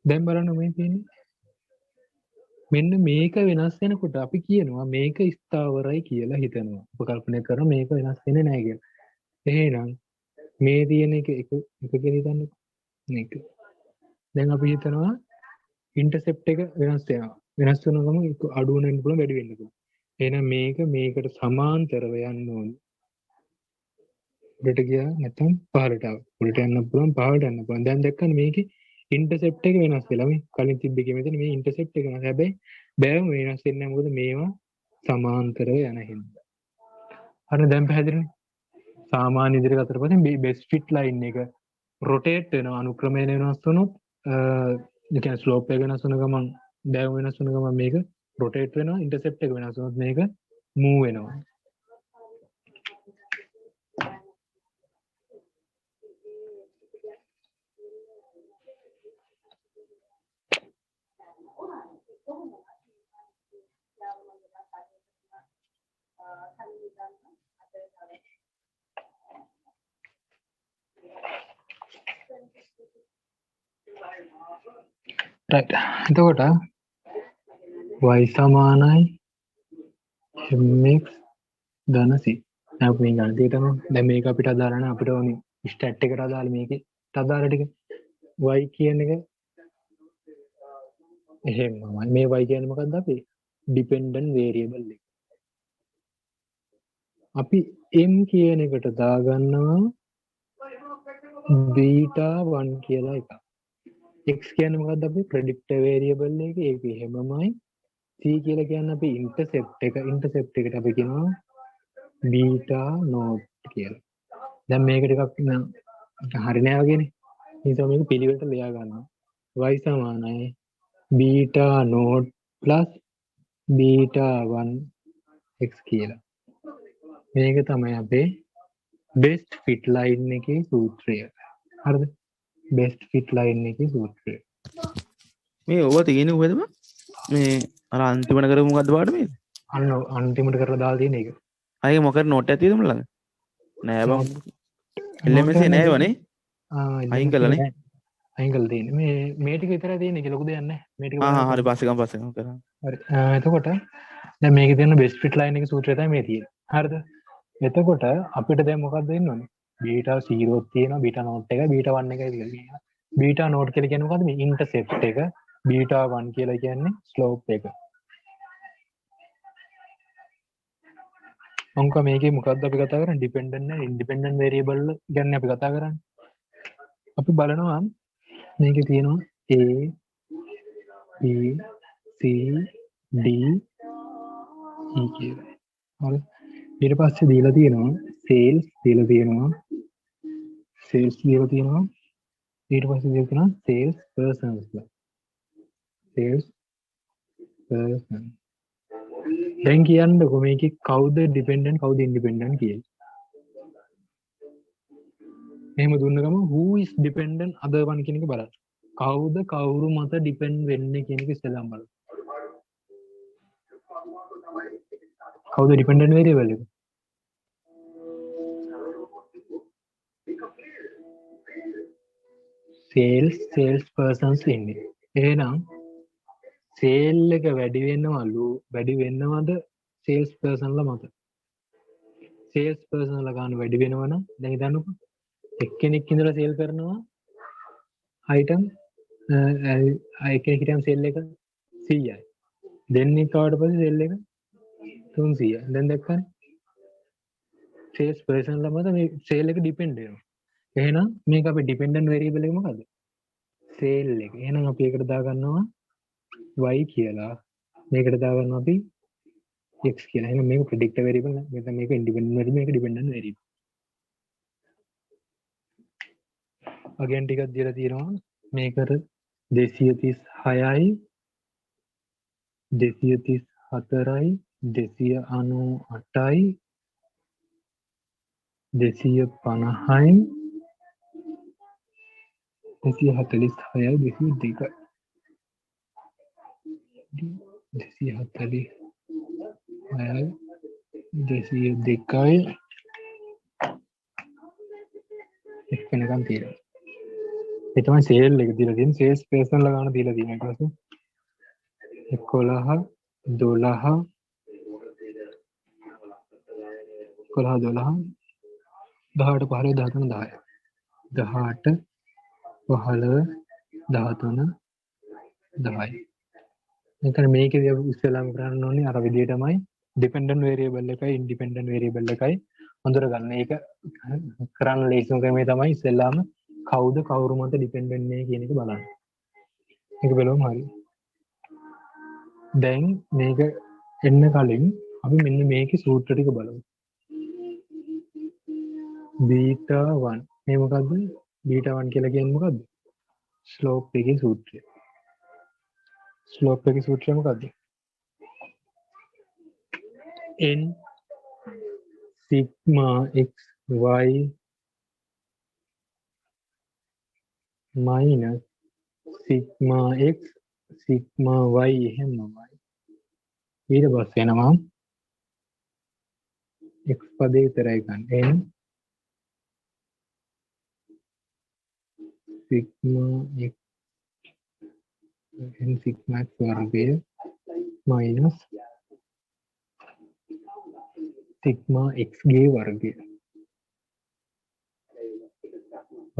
දැන් බලන්න මේ තියෙන්නේ මෙන්න මේක වෙනස් වෙනකොට අපි කියනවා මේක ස්ථාවරයි කියලා හිතනවා. උපකල්පනය කරන මේක වෙනස් වෙන්නේ නැහැ කියලා. එහෙනම් මේ තියෙන එක කියලා හිතන්නකෝ. මේක. දැන් අපි හිතනවා ඉන්ටර්සෙප්ට් එක වෙනස් වෙනවා. වෙනස් වෙන ගමන් ඒක අඩු වෙන්න පුළුවන් වැඩි වෙන්න පුළුවන්. එහෙනම් මේකට සමාන්තරව යන්න ඕනේ. උඩට ගියා නැත්නම් පහළට ආවා. උඩට යන්න පුළුවන් පහළට යන්න පුළුවන්. දැන් දැක්කම මේකේ ඉන්ටර්සෙප්ට් එක වෙනස් වෙලා මේ කලින් තිබ්බ එකේ මෙතන මේ ඉන්ටර්සෙප්ට් එක වෙනස්. හැබැයි බෑවුම වෙනස් වෙන්නේ නැහැ. මොකද මේවා සමාන්තරව යන හින්දා. හරි දැන් පැහැදිලිනේ. සාමාන්‍ය ඉදිරියට අතර පස්සේ බෙස්ට් ෆිට් ලයින් එක රොටේට් වෙනවා අනුක්‍රමයෙන් වෙනස් වුණොත් ඒ කියන්නේ ස්ලෝප් එක වෙනස් වෙන ගමන් බෑවුම වෙනස් වෙන ගමන් මේක රොටේට් වෙනවා ඉන්ටර්සෙප්ට් එක වෙනස් වුණොත් මේක මූව් වෙනවා. right එතකොට y සමානයි mx ධන c දැන් මේ ගණිතය තමයි දැන් මේක අපිට අදාළ නැහැ අපිට ඕනේ ස්ටැට් එකට අදාළ මේකේ අදාළ ටික y කියන එක එහෙමයි මේ y කියන්නේ මොකක්ද අපි ඩිපෙන්ඩන්ට් වේරියබල් එක අපි m කියන එකට දාගන්නවා බීටා 1 කියලා එකක් x කියන්නේ මොකක්ද අපි ප්‍රෙඩික්ටර් වේරියබල් එක ඒක එහෙමමයි c කියලා කියන්නේ අපි ඉන්ටර්සෙප්ට් එකට අපි කියනවා බීටා නෝට් කියලා. දැන් මේක ටිකක් හරි නෑ වගේනේ. ඒ නිසා මේක පිළිවෙලට ලියා ගන්නවා. y සමානයි beta note plus beta 1 x කියලා. මේක තමයි අපේ බෙස්ට් ෆිට් ලයින් එකේ සූත්‍රය. හරිද? බෙස්ට් ෆිට් ලයින් එකේ සූත්‍රය. මේ ඔබ තියෙන කොහෙද මේ අර අන්තිමට කරමු මොකද්ද පාඩම මේ? අන්න අන්තිමට කරලා දාලා තියෙන එක. අය මොකද නෝට් එකක් තියෙද මම ළඟ? නෑ බං. නෝට් LMS එක නෑ ඒවනේ. අයින් කළානේ. අයින් කළා තියෙන්නේ. මේ ටික විතරයි තියෙන්නේ. ඒක ලොකු දෙයක් නැහැ. මේ ටික හරි පස්සේ කරා. හරි. එතකොට දැන් මේකේ තියෙන බෙස්ට් ෆිට් ලයින් එකේ සූත්‍රය තමයි මේ තියෙන්නේ. හරිද? එතකොට අපිට දැන් මොකක්ද වෙන්න ඕනේ? බීටා 0 තියෙනවා, බීටා නෝට් එක, බීටා 1 එකයි තියෙන්නේ. බීටා නෝට් කියලා කියන්නේ මොකද්ද? මේ ඉන්ටර්සෙප්ට් එක. බීටා 1 කියලා කියන්නේ ස්ලෝප් එක. අංක මේකේ මොකද්ද අපි කතා කරන්නේ? ඩිපෙන්ඩන්ට් නැහැ, ඉන්ඩිපෙන්ඩන්ට් වේරියබල් ගැන අපි කතා කරන්නේ. අපි බලනවා මේකේ තියෙනවා A B C D E කියලා. හරි. ඊට පස්සේ දීලා තියෙනවා sales දීලා තියෙනවා ඊට පස්සේ දීලා තියෙනවා sales persons sales person. දැන් කියන්නකෝ මේකේ කවුද ඩිපෙන්ඩන්ට් කවුද ඉන්ඩිපෙන්ඩන්ට් කියලා. එහෙම දුන්න ගම who is dependent other one කියන එක බලන්න. කවුද කවුරු මත ඩිපෙන්ඩ් වෙන්නේ කියන එක ඉස්සෙල්ලාම බලන්න. කවුද ඩිපෙන්ඩන්ට් වේරියබල් එක? sales persons ඉන්නේ. එහෙනම් සේල් එක වැඩි වෙන්නවද sales person ලා මත? sales person ලා ගන්න වැඩි වෙනවනම් දැන් හිතන්නකෝ එක්කෙනෙක් ඉඳලා සේල් කරනවා item එක්කෙනෙක් හිටියම සේල් එක 100යි. දෙන්නෙක් ආවට පස්සේ සේල් එක 300යි. දැන් දැක්කනේ sales person ලා මත මේ සේල් එක ඩිපෙන්ඩ් වෙනවා. එහෙනම් මේක අපේ ඩිපෙන්ඩන්ට් වේරියබල් එක මොකද්ද? සේල් එක. එහෙනම් අපි ඒකට දාගන්නවා y කියලා. මේකට දාගන්නවා අපි x කියලා. එහෙනම් මේක ප්‍රෙඩික්ටර් වේරියබල් නේ. මෙතන මේක ඉන්ඩිපෙන්ඩන්ට් වේරියබල් මේක ඩිපෙන්ඩන්ට් වේරියබල්. අගයන් ටිකක් දීලා තියෙනවා. මේකට 236යි 234යි 298යි 250යි 246යි 202යි 246යි 202යි එක් වෙනකම් තියෙනවා. ඒ තමයි සේල් එක දීලා තියෙන සේල්ස් පර්සන් ලා ගන්න දීලා තියෙන ඊට පස්සේ 11 12 18 15 13 10 15 13 10. එතන මේකේදී අපි ඉස්සෙල්ලාම කරන්න ඕනේ අර විදිහටමයි ඩිපෙන්ඩන්ට් වේරියබල් එකයි ඉන්ඩිපෙන්ඩන්ට් වේරියබල් එකයි හඳුනගන්න. ඒක කරන්න ලේසිම ක්‍රමය තමයි ඉස්සෙල්ලාම කවුද කවුරු මත ඩිපෙන්ඩ් වෙන්නේ කියන එක බලන්න. ඒක බලමු හරි. දැන් මේක එන්න කලින් අපි මෙන්න මේකේ සූත්‍ර ටික බලමු. බීටා 1 මේ මොකද්ද? බීටා 1 කියලා කියන්නේ මොකද්ද? ස්ලෝප් එකේ සූත්‍රය. ස්ලෝප් එකේ සූත්‍රය මොකද්ද? n sigma x y minus sigma x sigma y එහෙමමයි. ඊට පස්සේ එනවා x පදේ විතරයි ගන්න. n sigma x n sigma x වර්ගය minus sigma x ගේ වර්ගය.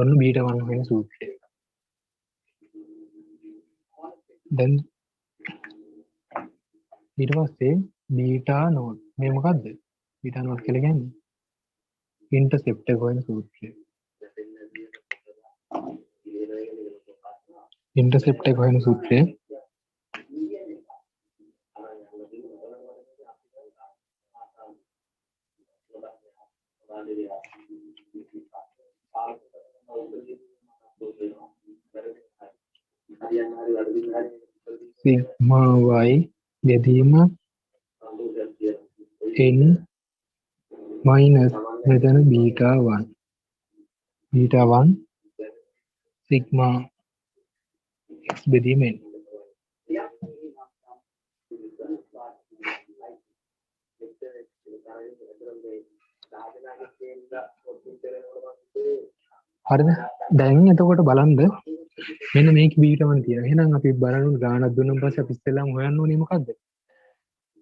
ඔන්න බීටා 1 වෙන සූත්‍රය. දැන් ඊට පස්සේ බීටා නෝට් මේ මොකද්ද? බීටා නෝට් කියලා කියන්නේ ඉන්ටර්සෙප්ට් එක හොයන සූත්‍රය. ඉන්ටර්සෙප්ට් එක හොයන සූත්‍රය sigma y බෙදීම n minus මෙතන beta 1 sigma x බෙදීම n. හරිද? දැන් එතකොට බලන්න මෙන්න මේක B1 තියෙනවා. එහෙනම් අපි බලමු ගානක් දුන්නාන් පස්සේ අපි ඉස්සෙල්ලාම හොයන්න ඕනේ මොකද්ද?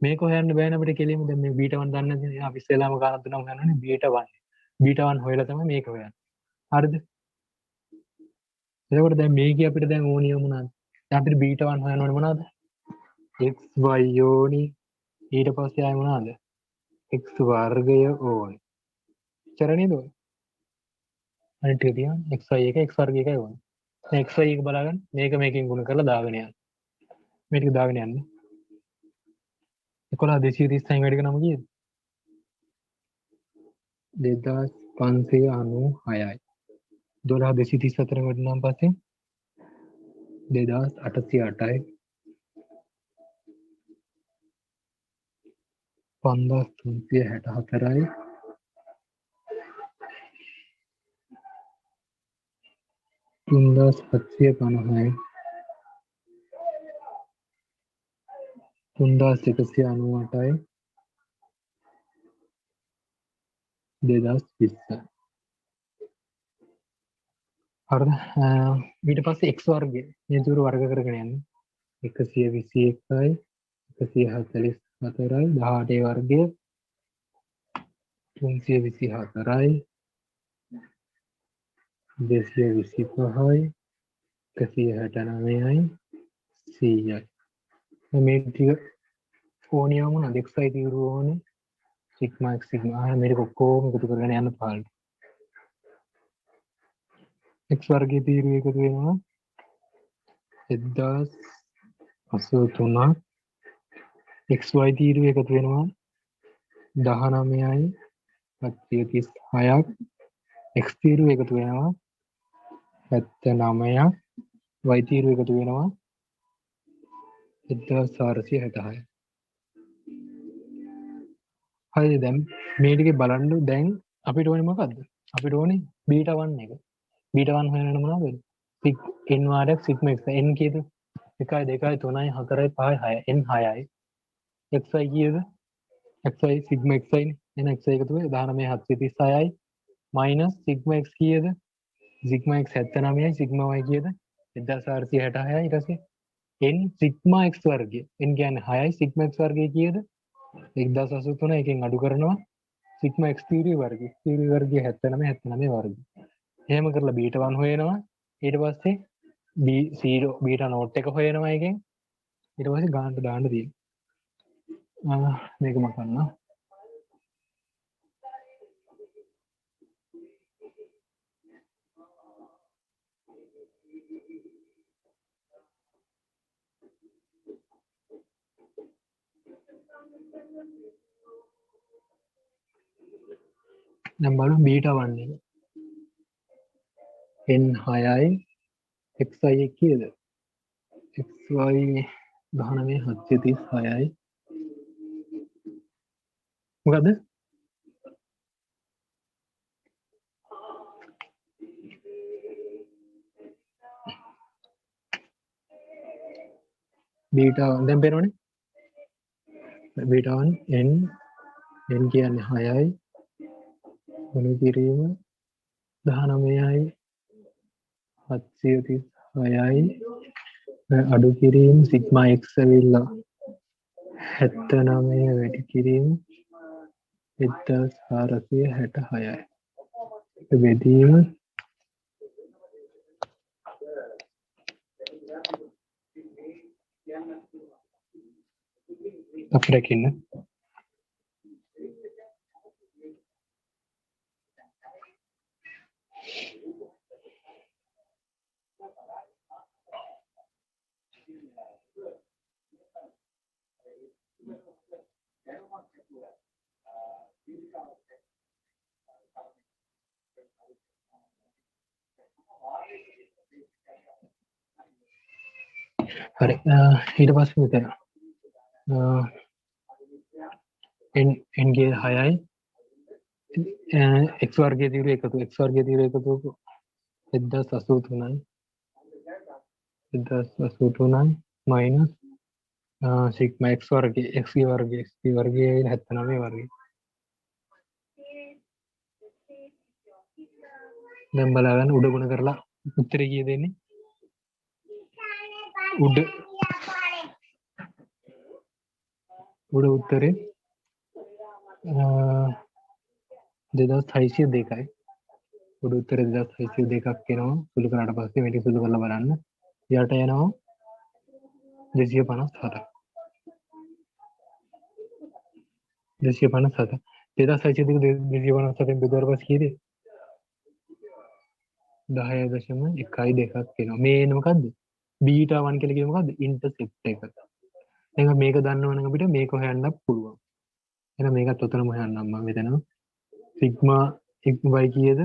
මේක හොයන්න බෑනේ අපිට කෙලින්ම දැන් මේ B1 දන්නේ නැතිනේ. අපි ඉස්සෙල්ලාම ගානක් දුන්නාම හොයන්න ඕනේ B1. B1 හොයලා තමයි මේක හොයන්නේ. හරිද? එතකොට දැන් මේකේ අපිට දැන් ඕනිය මොනවද? දැන් අපිට B1 හොයන්න ඕනේ මොනවද? x y ඕනි. ඊට පස්සේ ආය මොනවද? x වර්ගය ඕනි. එච්චර නේද? අනිත් ටික තියන්න xy එක x වර්ගය එකයි ඕනේ. දැන් xy එක බලාගන්න මේක මේකෙන් ගුණ කරලා දාගෙන යන්න. මේ ටික දාගෙන යන්න. 11230න් වැඩි කරනම කීයද? 2596යි. 12234න් වැඩිනම් පස්සේ 2808යි. 5364යි. 3750යි. 3198යි. 2020. හරිද? ඊට පස්සේ x වර්ගය මේ දුර වර්ග කරගෙන යන්න. 121යි 144යි 18 වර්ගය 324යි 225යි 169යි 100යි. මේ ටික ඕනියම මොනවද? xy තීරුව ඕනේ sigma x sigma මේක ඔක්කොම එකතු කරගෙන යන්න පාඩු. x වර්ගයේ තීරුව එකතු වෙනවා 1083ක්. xy තීරුව එකතු වෙනවා 19යි 736ක්. x තීරුව එකතු වෙනවා 79ක්. y තීරුව එකතු වෙනවා 1466යි. හරිද? දැන් මේ ටික බලන්න දැන් අපිට ඕනේ මොකද්ද? අපිට ඕනේ β1 එක. β1 හොයන්න මොනවද? n වාරයක් sigma x n කීයද? 1 2 3 4 5 6 n 6යි. xy කීයද? xy sigma xy නේ. එහෙනම් xy එකතු වෙයි 19736යි minus sigma x කීයද? sigma x 79යි sigma y කීයද? 1466යි. ඊට පස්සේ n sigma x වර්ගය. n කියන්නේ 6යි sigma x වර්ගය කීයද? 1083 එකෙන් අඩු කරනවා sigma x තීරුවේ වර්ගය. තීරුවේ වර්ගය 79 79 වර්ගය. එහෙම කරලා β1 හොයනවා. ඊට පස්සේ b0 බීටා නෝට් එක හොයනවා එකෙන්. ඊට පස්සේ ගානට දාන්න තියෙනවා. මේක මම කරනවා. දැන් බලමු β1 එක. n 6යි xy එක කීයද? xy 19736යි. මොකද? β1 දැන් පේනවනේ. β1 n කියන්නේ 6යි. ගුණ කිරීම 19යි 736යි අඩු කිරීම සිග්මා x ඇවිල්ලා 79 වැඩි කිරීම 1466යි. බෙදීම අපිට කියන්න හරි. ඊට පස්සේ මෙතන n ගේ 6යි x වර්ගයේ තීරුව එකතු x වර්ගයේ තීරුව එකතු 1083යි 1083යි minus sigma x වර්ගයේ x වර්ගයේ 79 වර්ගය දැන් බලාගන්න උඩ ගුණ කරලා උත්තරේ කීයද එන්නේ? උඩ උත්තරේ 2602යි. උඩ උත්තරේ 2602ක් එනවා. සුළු කරාට පස්සේ මේක සුළු කරලා බලන්න. යට එනවා 257ක්. 257. 2602 බෙදුවාට පස්සේ කීයද? 10.12ක් එනවා. මේ එන්නේ මොකද්ද? බීටා 1 කියලා කියන්නේ මොකද්ද? ඉන්ටර්සෙප්ට් එක. එහෙනම් මේක දන්නවනම් අපිට මේක හොයන්න පුළුවන්. එහෙනම් මේකත් ඔතනම හොයන්නම් මම මෙතන. සිග්මා y කීයද?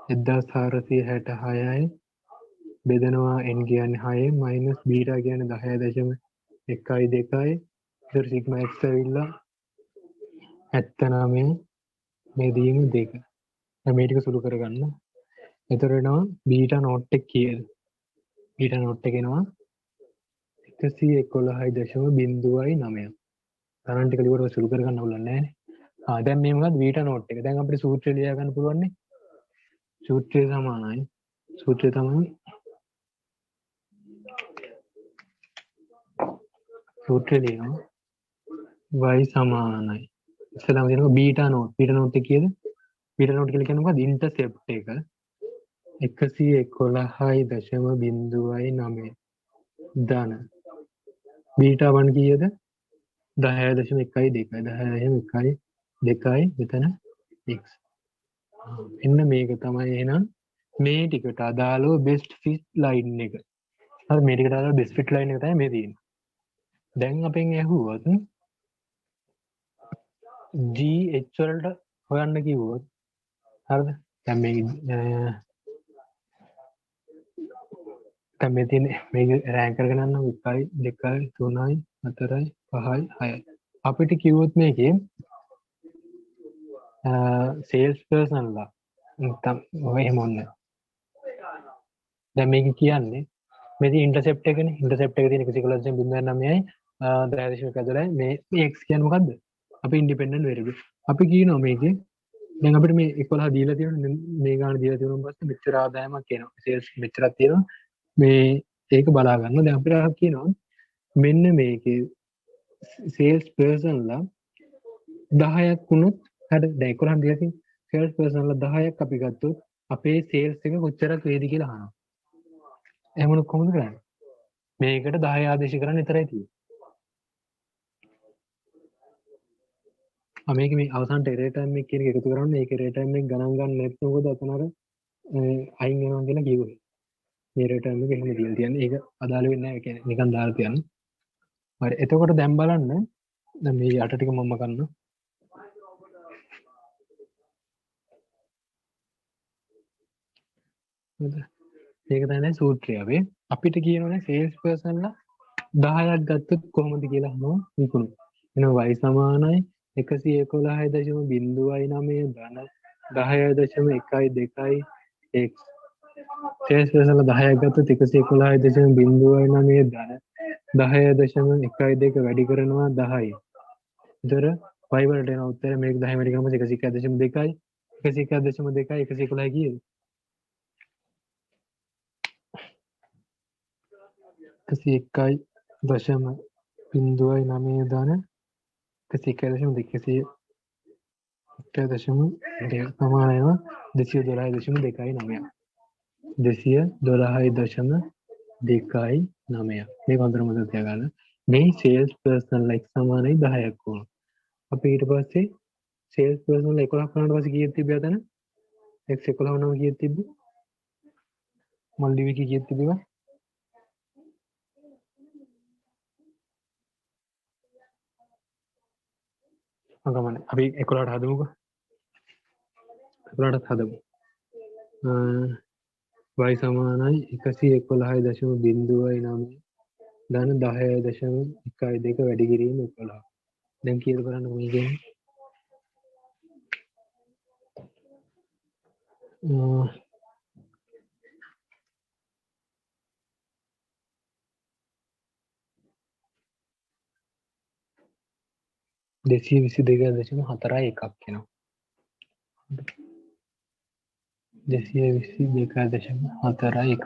1466යි බෙදනවා n කියන්නේ 6යි මයිනස් බීටා කියන්නේ 10.12යි. ඒතර සිග්මා x ඇවිල්ලා 79 බෙදීම 2. දැන් මේ ටික සුළු කරගන්න. එතකොට එනවා බීටා නෝට් එක කීයද? බීටා නෝට් එක එනවා 111.09. තරන් ටික ලියවර සුළු කරගන්න ඕන නැහැ. දැන් මේ මොකද්ද බීටා නෝට් එක. දැන් අපිට සූත්‍රය ලියා ගන්න පුළුවන් නේ. සූත්‍රය සමානයි. සූත්‍රය තමයි සූත්‍රය ලියනවා y සමානයි. ඉස්සෙල්ලාම දෙනවා බීටා නෝට්. බීටා නෝට් එක කීයද? බීටා නෝට් කියලා කියන්නේ මොකද්ද? ඉන්ටර්සෙප්ට් එක 111.09 ධන. බීටා 1 කීයද? 10.12. 10.12 මෙතන x. එන්න මේක තමයි එහෙනම් මේ ටිකට අදාළව බෙස්ට් ෆිට් ලයින් එක. හරි මේ ටිකට අදාළව බෙස්ට් ෆිට් ලයින් එක තමයි මේ තියෙන්නේ. දැන් අපෙන් ඇහුවොත් GH වලට හොයන්න කිව්වොත් හරිද? දැන් මේ දැන් මේ තියෙන්නේ මේක රෑන්ක් කරගෙන යන්න 1යි 2යි 3යි 4යි 5යි 6යි. අපිට කිව්වොත් මේකේ සේල්ස් පර්සන්ලා නැත්නම් එහෙම ඕනේ. දැන් මේක කියන්නේ මේක ඉන්ටර්සෙප්ට් එකනේ. ඉන්ටර්සෙප්ට් එක තියෙන 111.09යි 10.12යි මේ x කියන්නේ මොකද්ද? අපි ඉන්ඩිපෙන්ඩන්ට් වෙරියබල්. අපි කියනවා මේකේ දැන් අපිට මේ 11 දීලා තියෙනවා මේ ගාන දීලා තියෙනවා පස්සේ මෙච්චර ආදායමක් එනවා. සේල්ස් මෙච්චරක් තියෙනවා. මේ ඒක බලා ගන්න. දැන් අපිට කියනවා මෙන්න මේකේ සේල්ස් පර්සන්ලා 10ක් වුණොත් හරි දැන් 11 දීලා තියෙන සේල්ස් පර්සන්ලා 10ක් අපි ගත්තොත් අපේ සේල්ස් එක කොච්චරක් වේද කියලා අහනවා. එහෙම වුණොත් කොහොමද කරන්නේ? මේකට 10 ආදේශ කරන්න විතරයි තියෙන්නේ. මේක මේ අවසානට එරේ ටයිම් එක කියන එක එකතු කරන්න ඒක එරේ ටයිම් එක ගණන් ගන්න නැත්නම් මොකද අතන අර අයින් වෙනවා කියලා කිව්වේ. මේ එරේ ටයිම් එක එහෙම දීලා තියන්නේ. ඒක අදාළ වෙන්නේ නැහැ. ඒ කියන්නේ නිකන් දාලා තියන්නේ. හරි. එතකොට දැන් බලන්න දැන් මේ යට ටික මම ගන්න. හරිද? ඒක තමයි සූත්‍රය අපි. අපිට කියනෝනේ සේල්ස් පර්සන්ලා 10ක් ගත්තොත් කොහොමද කියලා අහනවා විකුණු. එහෙනම් y සමානයි 111.09 ධන 10.12 x. සේල්ස් පර්සන්ලා 10ක් ගත්තොත් 111.09 ධන 10.12 වැඩි කරනවා 10යි. ඒතර y වලට එන උත්තරය මේක 10 වැඩි කරාම 101.2යි. 101.2යි 111 කීයද? 101.09 ධන 101.2 සමානව 212.29 212.29 මේක හොඳට මතක තියාගන්න. මේ සේල්ස් පර්සනල් එක් සමානයි 10ක් වුණා. අපි ඊට පස්සේ සේල්ස් පර්සනල් 11ක් වුණාට පස්සේ කීයක් තිබ්බද අතන? x 11 වුණාම කීයක් තිබ්බේ? මල් dv කීයක් තිබ්බේ? අගමන අපි 11ට හදමුකෝ. 11ට හදමු. y සමානයි 111.09 ධන 10.12 වැඩි කිරීම 11. දැන් කියලා බලන්න මේ කියන්නේ 222.41 එනවා. 222.4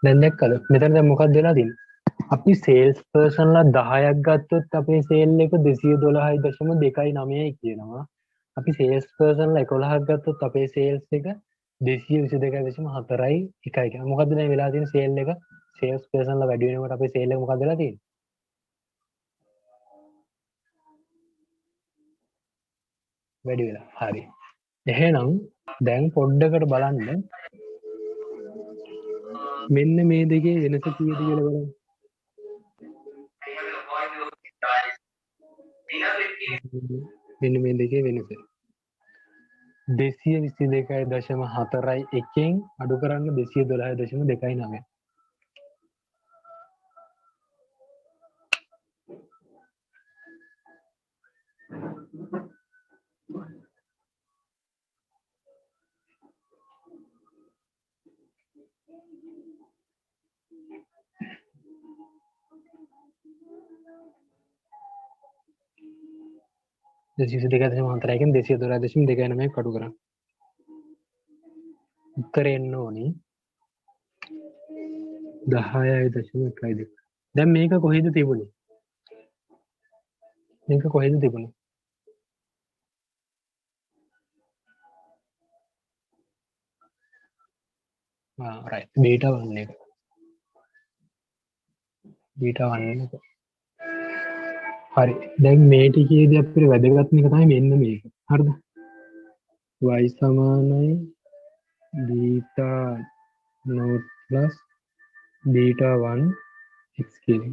දැන් දැක්කද මෙතන දැන් මොකක්ද වෙලා තියෙන්නේ අපි සේල්ස් පර්සන්ලා 10ක් ගත්තොත් අපේ සේල් එක 212.29යි කියනවා අපි සේල්ස් පර්සන්ලා 11ක් ගත්තොත් අපේ සේල්ස් එක 222.4යි කියනවා මොකද්ද මේ වෙලා තියෙන සේල් එක සේල්ස් පර්සන්ලා වැඩි වෙනකොට අපේ සේල් එක මොකක්ද වෙලා තියෙන්නේ වැඩි වෙලා හරි එහෙනම් දැන් පොඩ්ඩකට බලන්න මෙන්න මේ දෙකේ වෙනස කීයද කියලා බලන්න මෙන්න මේ දෙකේ වෙනස 222.4යි එකෙන් අඩු කරන්න 212.29 222.4 එකෙන් 212.29 අඩු කරන්න උත්තරේ එන්න ඕනි 10.1 දැන් මේක කොහෙද තිබුණේ මේක කොහෙද තිබුණේ right beta 1 එක beta 1 එක හරි දැන් මේ ටිකේදී අපිට වැදගත්ම එක තමයි මෙන්න මේක හරිද y සමානයි beta naught plus beta 1 x කියලා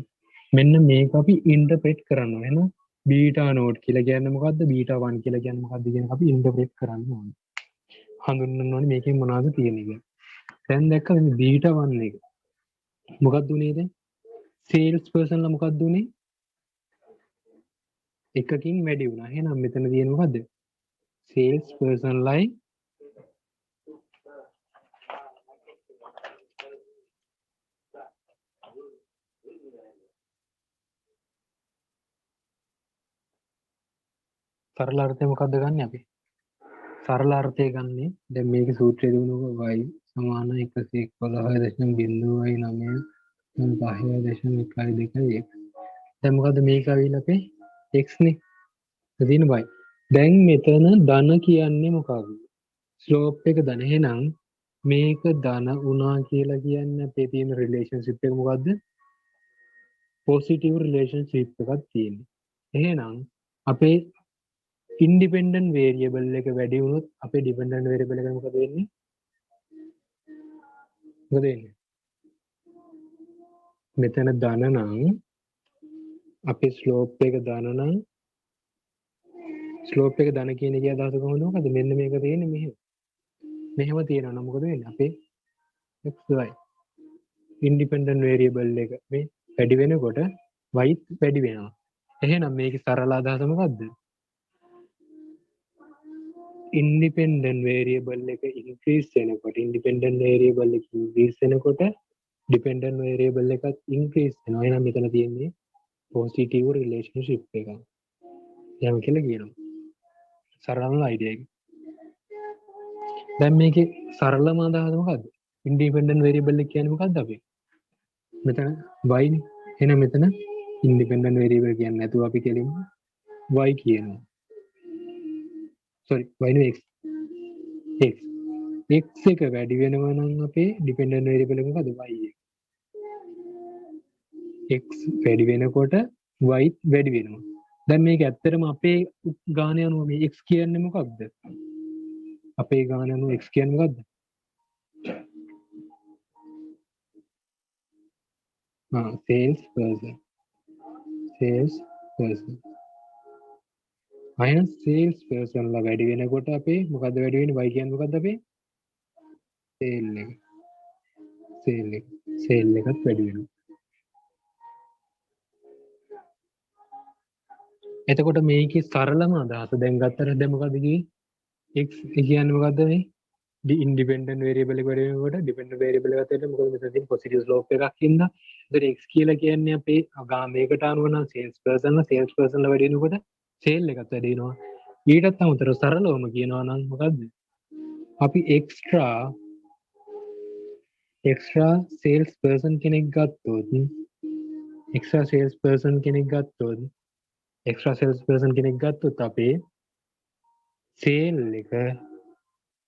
මෙන්න මේක අපි ඉන්ටර්ප්‍රෙට් කරන්න ඕනේ එහෙනම් beta naught කියලා කියන්නේ මොකද්ද beta 1 කියලා කියන්නේ මොකද්ද කියන එක අපි ඉන්ටර්ප්‍රෙට් කරන්න ඕනේ හඳුන්වන්න ඕනේ මේකෙන් මොනවද තියෙන්නේ කියලා දැන් දැක්කද මේ beta 1 එක මොකක්ද උනේ දැන් සේල්ස් පර්සන්ලා මොකක්ද උනේ එකකින් වැඩි වුණා එහෙනම් මෙතන තියෙන මොකද්ද සේල්ස් පර්සන්ලයි සරල අර්ථය මොකක්ද ගන්න අපි සරල අර්ථය ගන්නේ දැන් මේකේ සූත්‍රය දුන්නකො y සමාන 111.09 5.12 දැන් මොකද්ද මේක අවිල අපේ x නේ එදින y දැන් මෙතන ධන කියන්නේ මොකක්ද ස්ලෝප් එක ධන එහෙනම් මේක ධන වුණා කියලා කියන්නේ අපේ තියෙන රිලේෂන්ෂිප් එක මොකද්ද පොසිටිව් රිලේෂන්ෂිප් එකක් තියෙන්නේ එහෙනම් අපේ ඉන්ඩිපෙන්ඩන්ට් වේරියබල් එක වැඩි වුණොත් අපේ ඩිපෙන්ඩන්ට් වේරියබල් එක මොකද වෙන්නේ මොකද වෙන්නේ මෙතන ධන නම් අපේ ස්ලෝප් එක ධන නම් ස්ලෝප් එක ධන කියන එකේ අදහස කොහොමද මොකද මෙන්න මේක තියෙන්නේ මෙහෙම තියෙනවා නම් මොකද වෙන්නේ අපේ xy ඉන්ඩිපෙන්ඩන්ට් වේරියබල් එක මේ වැඩි වෙනකොට y වැඩි වෙනවා එහෙනම් මේකේ සරල අදහස මොකද්ද ඉන්ඩිපෙන්ඩන්ට් වේරියබල් එක ඉන්ක්‍රීස් වෙනකොට ඉන්ඩිපෙන්ඩන්ට් වේරියබල් එක ඉන්ක්‍රීස් වෙනකොට ඩිපෙන්ඩන්ට් වේරියබල් එකත් ඉන්ක්‍රීස් වෙනවා එහෙනම් මෙතන තියෙන්නේ පොසිටිව් රිලේෂන්ෂිප් එකක් යම් කියලා කියනවා සරලම අයිඩියා එක දැන් මේකේ සරලම අදහස මොකද්ද ඉන්ඩිපෙන්ඩන්ට් වේරියබල් එක කියන්නේ මොකද්ද අපි මෙතන y නේ එහෙනම් මෙතන ඉන්ඩිපෙන්ඩන්ට් වේරියබල් කියන්නේ නැතුව අපි කෙලින්ම y කියනවා sorry y නෙවෙයි x x එක වැඩි වෙනවා නම් අපේ ඩිපෙන්ඩන්ට් වේරියබල් එක මොකද y එක x වැඩි වෙනකොට y වැඩි වෙනවා දැන් මේක ඇත්තටම අපේ ගාන යනවා මේ x කියන්නේ මොකක්ද අපේ ගාන යනවා x කියන්නේ මොකද්ද sales person අයන sales person ලා වැඩි වෙනකොට අපේ මොකද්ද වැඩි වෙන්නේ y කියන්නේ මොකද්ද අපේ sale එකත් වැඩි වෙනවා එතකොට මේකේ සරලම අදහස දැන් ගත්තට දැන් මොකද්ද කිව්වේ x කියන්නේ මොකද්ද මේ ඉන්ඩිපෙන්ඩන්ට් වේරියබල් එක වැඩි වෙනකොට ඩිපෙන්ඩන්ට් වේරියබල් එකත් එක්ක මොකද මෙතන තියෙන පොසිටිව් ස්ලෝප් එකක් ඉඳලා ඒතර x කියලා කියන්නේ අපේ මේකට අනුව නම් සේල්ස් පර්සන්ලා වැඩි වෙනකොට සේල් එකත් වැඩි වෙනවා ඊටත් අමතරව සරලවම කියනවා නම් මොකද්ද අපි එක්ස්ට්‍රා එක්ස්ට්‍රා සේල්ස් පර්සන් කෙනෙක් ගත්තොත් එක්ස්ට්‍රා සේල්ස් පර්සන් කෙනෙක් ගත්තොත් එක්ස්ට්‍රා සේල්ස් පර්සන් කෙනෙක් ගත්තොත් අපේ සේල් එක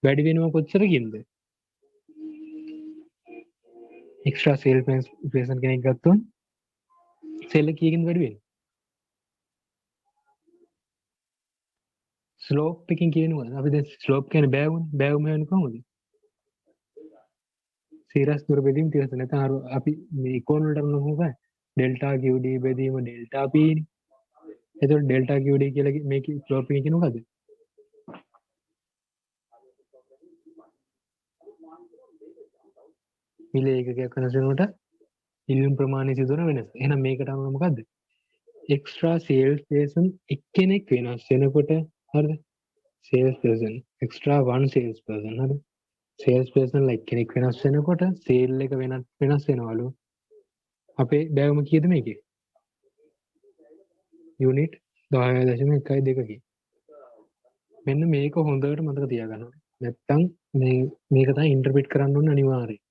වැඩි වෙනවා කොච්චරකින්ද? එක්ස්ට්‍රා සේල්ස් පර්සන් කෙනෙක් ගත්තොත් සේල් එක කීයකින්ද වැඩි වෙන්නේ? ස්ලෝප් එකකින් කියනවා. අපි දැන් ස්ලෝප් කියන්නේ බෑවුම කියන්නේ කොහොමද? සීරස් දුර බෙදීම තියස නැත්නම් අර අපි මේ ඉක්වල් වලට කරන මොකක්ද? ඩෙල්ටා QD බෙදීම ඩෙල්ටා P නේ. එතකොට ඩෙල්ටා QD කියලා මේක ස්ලෝප් එක කියන මොකද්ද? මිල ඒකකයක් වෙනස් වෙනකොට ඉල්ලුම් ප්‍රමාණය සිදු වෙන වෙනස. එහෙනම් මේකට අනුව මොකද්ද? එක්ස්ට්‍රා සේල්ස් පර්සන් එක්කෙනෙක් වෙනස් වෙනකොට හරිද? සේල්ස් පර්සන් එක්ස්ට්‍රා වන් සේල්ස් පර්සන් හරිද? සේල්ස් පර්සන් ලයික් කෙනෙක් වෙනස් වෙනකොට සේල් එක වෙනස් වෙනවලු. අපේ බෑවුම කීයද මේකේ? යුනිට් 10.12 මෙන්න මේක හොඳට මතක තියාගන්න ඕනේ. නැත්තම් මේක තමයි ඉන්ටර්ප්‍රිට් කරන්න ඕනේ අනිවාර්යයෙන්.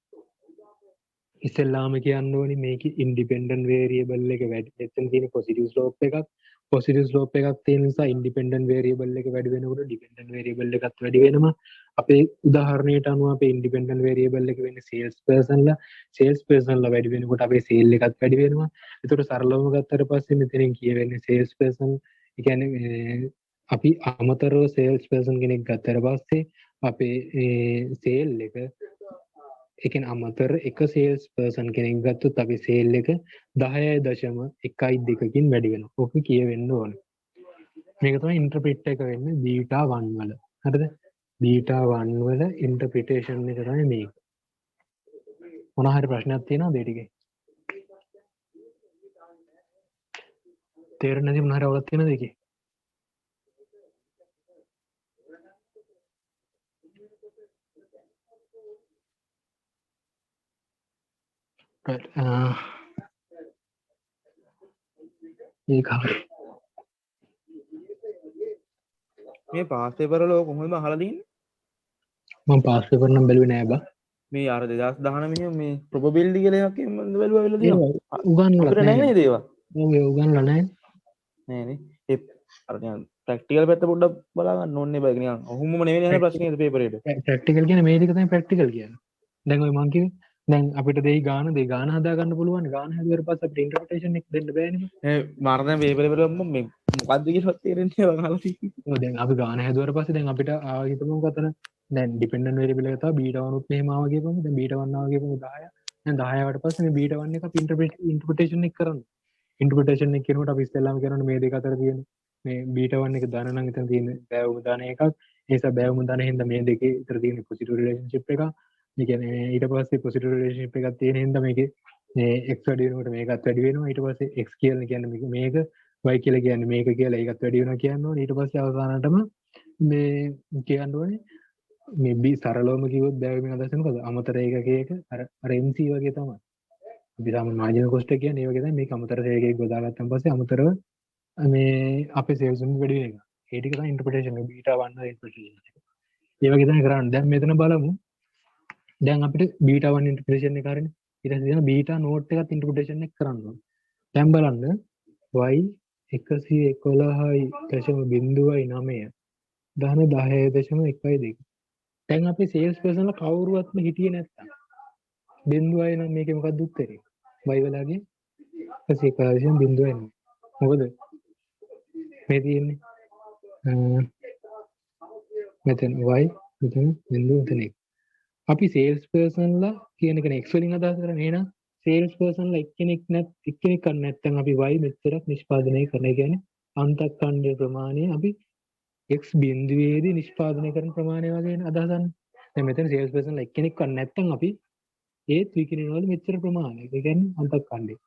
ඉස්සෙල්ලාම කියන්න ඕනේ මේක ඉන්ඩිපෙන්ඩන්ට් වේරියබල් එක වැඩි. එතන තියෙන පොසිටිව් ස්ලෝප් එකක්. පොසිටිව් ස්ලෝප් එකක් තියෙන නිසා ඉන්ඩිපෙන්ඩන්ට් වේරියබල් එක වැඩි වෙනකොට ඩිපෙන්ඩන්ට් වේරියබල් එකත් වැඩි වෙනවා. අපේ උදාහරණයට අනුව අපේ ඉන්ඩිපෙන්ඩන්ට් වේරියබල් එක වෙන්නේ සේල්ස් පර්සන්ලා වැඩි වෙනකොට අපේ සේල් එකත් වැඩි වෙනවා. ඒතකොට සරලවම ගත්තට පස්සේ මෙතනින් කියවෙන්නේ සේල්ස් පර්සන් ඒ කියන්නේ අපි අමතරව සේල්ස් පර්සන් කෙනෙක් ගත්තට පස්සේ අපේ සේල් එක එකෙන් අමතර එක සේල්ස් පර්සන් කෙනෙක් ගත්තොත් අපි සේල් එක 10.12කින් වැඩි වෙනවා. ඕක කියවෙන්න ඕනේ. මේක තමයි ඉන්ටර්ප්‍රිට් එක වෙන්නේ බීටා 1 වල. හරිද? බීටා 1 වල ඉන්ටර්ප්‍රිටේෂන් එක තමයි මේක. මොන හරි ප්‍රශ්නයක් තියෙනවද ඒ ටිකේ? තේරෙන්නේ නැති මොන හරි අවුලක් තියෙනවද ඒකේ? right ඒක හරි. මේ පාස් පේපර් වල ඔය කොහොමද අහලා තියෙන්නේ? මම පාස් පේපර් නම් බැලුවේ නෑ බා. මේ අර 2019 මේ probability කියලා එකක් එහෙම බැලුවා වෙලා තියෙනවා. උගන්වලා අපිට නැහැ නේද ඒවා? ඔව් ඒ උගන්වලා නෑ. නෑනේ. ඒ අර නිකන් ප්‍රැක්ටිකල් පැත්ත පොඩ්ඩක් බලා ගන්න ඕනේ බෑ නිකන්. ඔහොමම නෙවෙයි නේද ප්‍රශ්නේ පේපර් එකට. ප්‍රැක්ටිකල් කියන්නේ මේ ටික තමයි ප්‍රැක්ටිකල් කියන්නේ. දැන් ඔය මං කිව්වේ දැන් අපිට දෙයි ගාන හදා ගන්න පුළුවන්. ගාන හදුවාට පස්සේ අපිට ඉන්ටර්ප්‍රිටේෂන් එක දෙන්න බෑනේ. මාර දැන් පේපර් එක බලුවම මේ මොකද්ද කියලා තේරෙන්නේ නැහැ අහලා තියෙන්නේ. ඔව් දැන් අපි ගාන හැදුවාට පස්සේ දැන් අපිට ආවා හිතමුකෝ අතන දැන් ඩිපෙන්ඩන්ට් වේරියබල් එක තමයි බීටා 1 උත් මෙහෙම ආවා කියපුවම දැන් බීටා 1 ආවා කියපුවම 10. දැන් 10 ආවට පස්සේ මේ බීටා 1 එක අපි ඉන්ටර්ප්‍රිටේෂන් එක කරනවා. ඉන්ටර්ප්‍රිටේෂන් එක කරනකොට අපි ඉස්සෙල්ලාම කරන්නේ මේ දෙක අතර තියෙන මේ බීටා 1 එක ධන නම් එතන තියෙන බෑවුම ධන එකක්. ඒ නිසා බෑවුම ධන හින්දා මේ දෙකේ අතර තියෙන පොසිටිව් රිලේෂන්ෂිප් එකක්. ඒ කියන්නේ ඊට පස්සේ පොසිටිව් රිලේෂන්ෂිප් එකක් තියෙන හින්දා මේකේ මේ x වැඩි වෙනකොට මේකත් වැඩි වෙනවා. ඊට පස්සේ x කියලා කියන්නේ මේක y කියලා කියන්නේ මේක කියලා ඒකත් වැඩි වෙනවා කියන්න ඕනේ. ඊට පස්සේ අවසානටම මේ කියන්න ඕනේ මේ b සරලවම කිව්වොත් බෑවීමෙන් අදහස් වෙන මොකද? අමතර ඒකකයක අර MC වගේ තමයි. අපි සාමාන්‍ය මාජිනල් කොස්ට් එක කියන්නේ ඒ වගේ තමයි. මේක අමතර ඒකකයක ගොඩාගත්තන් පස්සේ අමතරව මේ අපේ සේල්ස් එක වැඩි වෙන එක. ඒ ටික තමයි ඉන්ටර්ප්‍රිටේෂන් එක බීටා 1 වල ඉන්ටර්ප්‍රිටේෂන් එක. ඒ වගේ තමයි කරන්නේ. දැන් මෙතන බලමු. දැන් අපිට බීටා 1 ඉන්ටර්ප්‍රිටේෂන් එක හරිනේ. ඊට පස්සේ දෙන බීටා නෝට් එකත් ඉන්ටර්ප්‍රිටේෂන් එක කරන්න ඕනේ. දැන් බලන්න y 111.09 ධන 10.12. දැන් අපි සේල්ස් පර්සන්ලා කවුරුවත්ම හිටියේ නැත්තම් බිඳුවයි නම් මේකේ මොකක්ද උත්තරේ? y වලගේ 111.09. මොකද මේ තියෙන්නේ මෙතන y මෙතන බිඳුව මෙතන අපි සේල්ස් පර්සන්ලා කියන එක x වලින් අදහස් කරන්නේ. එහෙනම් සේල්ස් පර්සන්ලා එක්කෙනෙක් නැත්නම් අපි y මෙච්චරක් නිෂ්පාදනය කරන කියන්නේ අන්තක්ඛණ්ඩ ප්‍රමාණය අපි x බිඳුවේදී නිෂ්පාදනය කරන ප්‍රමාණය වගේ අදහස් ගන්න. දැන් මෙතන සේල්ස් පර්සන්ලා එක්කෙනෙක්වත් නැත්නම් අපි ඒත් විකිනනවලු මෙච්චර ප්‍රමාණයක්. ඒ කියන්නේ අන්තක්ඛණ්ඩේ.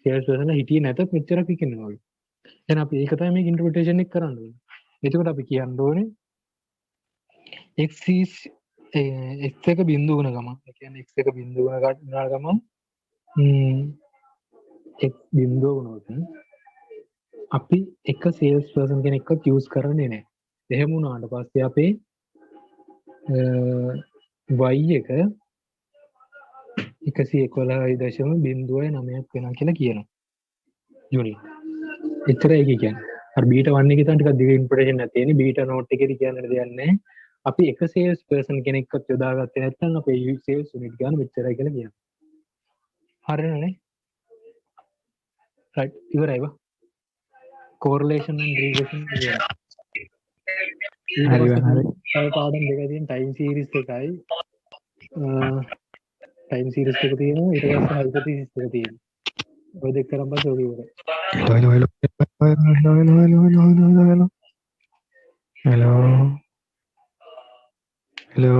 සේල්ස් පර්සන්ලා හිටියේ නැතත් මෙච්චරක් විකිනනවලු. එහෙනම් අපි ඒක තමයි මේක ඉන්ටර්ප්‍රිටේෂන් එක කරන්න ඕනේ. එතකොට අපි කියන්න ඕනේ x is x එක බිඳුව වුණ ගමන්. ඒ කියන්නේ x එක බිඳුව වුණ ගමන් x බිඳුව වුණොත් අපි එක සේල්ස් පර්සන් කෙනෙක්වත් යූස් කරන්නේ නැහැ. එහෙම වුණාට පස්සේ අපේ y එක 111.9ක් වෙනවා කියලා කියනවා. යුනිට්. එච්චරයි ඒක කියන්නේ. අර බීටා 1 එකේ තමයි ටිකක් දිග ඉන්පොටේෂන් එකක් තියෙන්නේ. බීටා නෝට් එකේදී කියන්න දෙයක් නැහැ. අපි එක සේල්ස් පර්සන් කෙනෙක්වත් යොදාගත්තේ නැත්නම් අපේ සේල්ස් යුනිට් ගන්න මෙච්චරයි කියලා කියනවා. හරිනනේ? රයිට් ඉවරයි බා. correlation and regression කියනවා. හරි හරි. තව පාඩම් දෙකක් තියෙන ටයිම් සීරීස් එකයි ටයිම් සීරීස් එක තියෙනවා ඊට පස්සේ හයිපොතීසිස් එක තියෙනවා. ඔය දෙක කරන් පස්සේ ඔක ඉවරයි. hello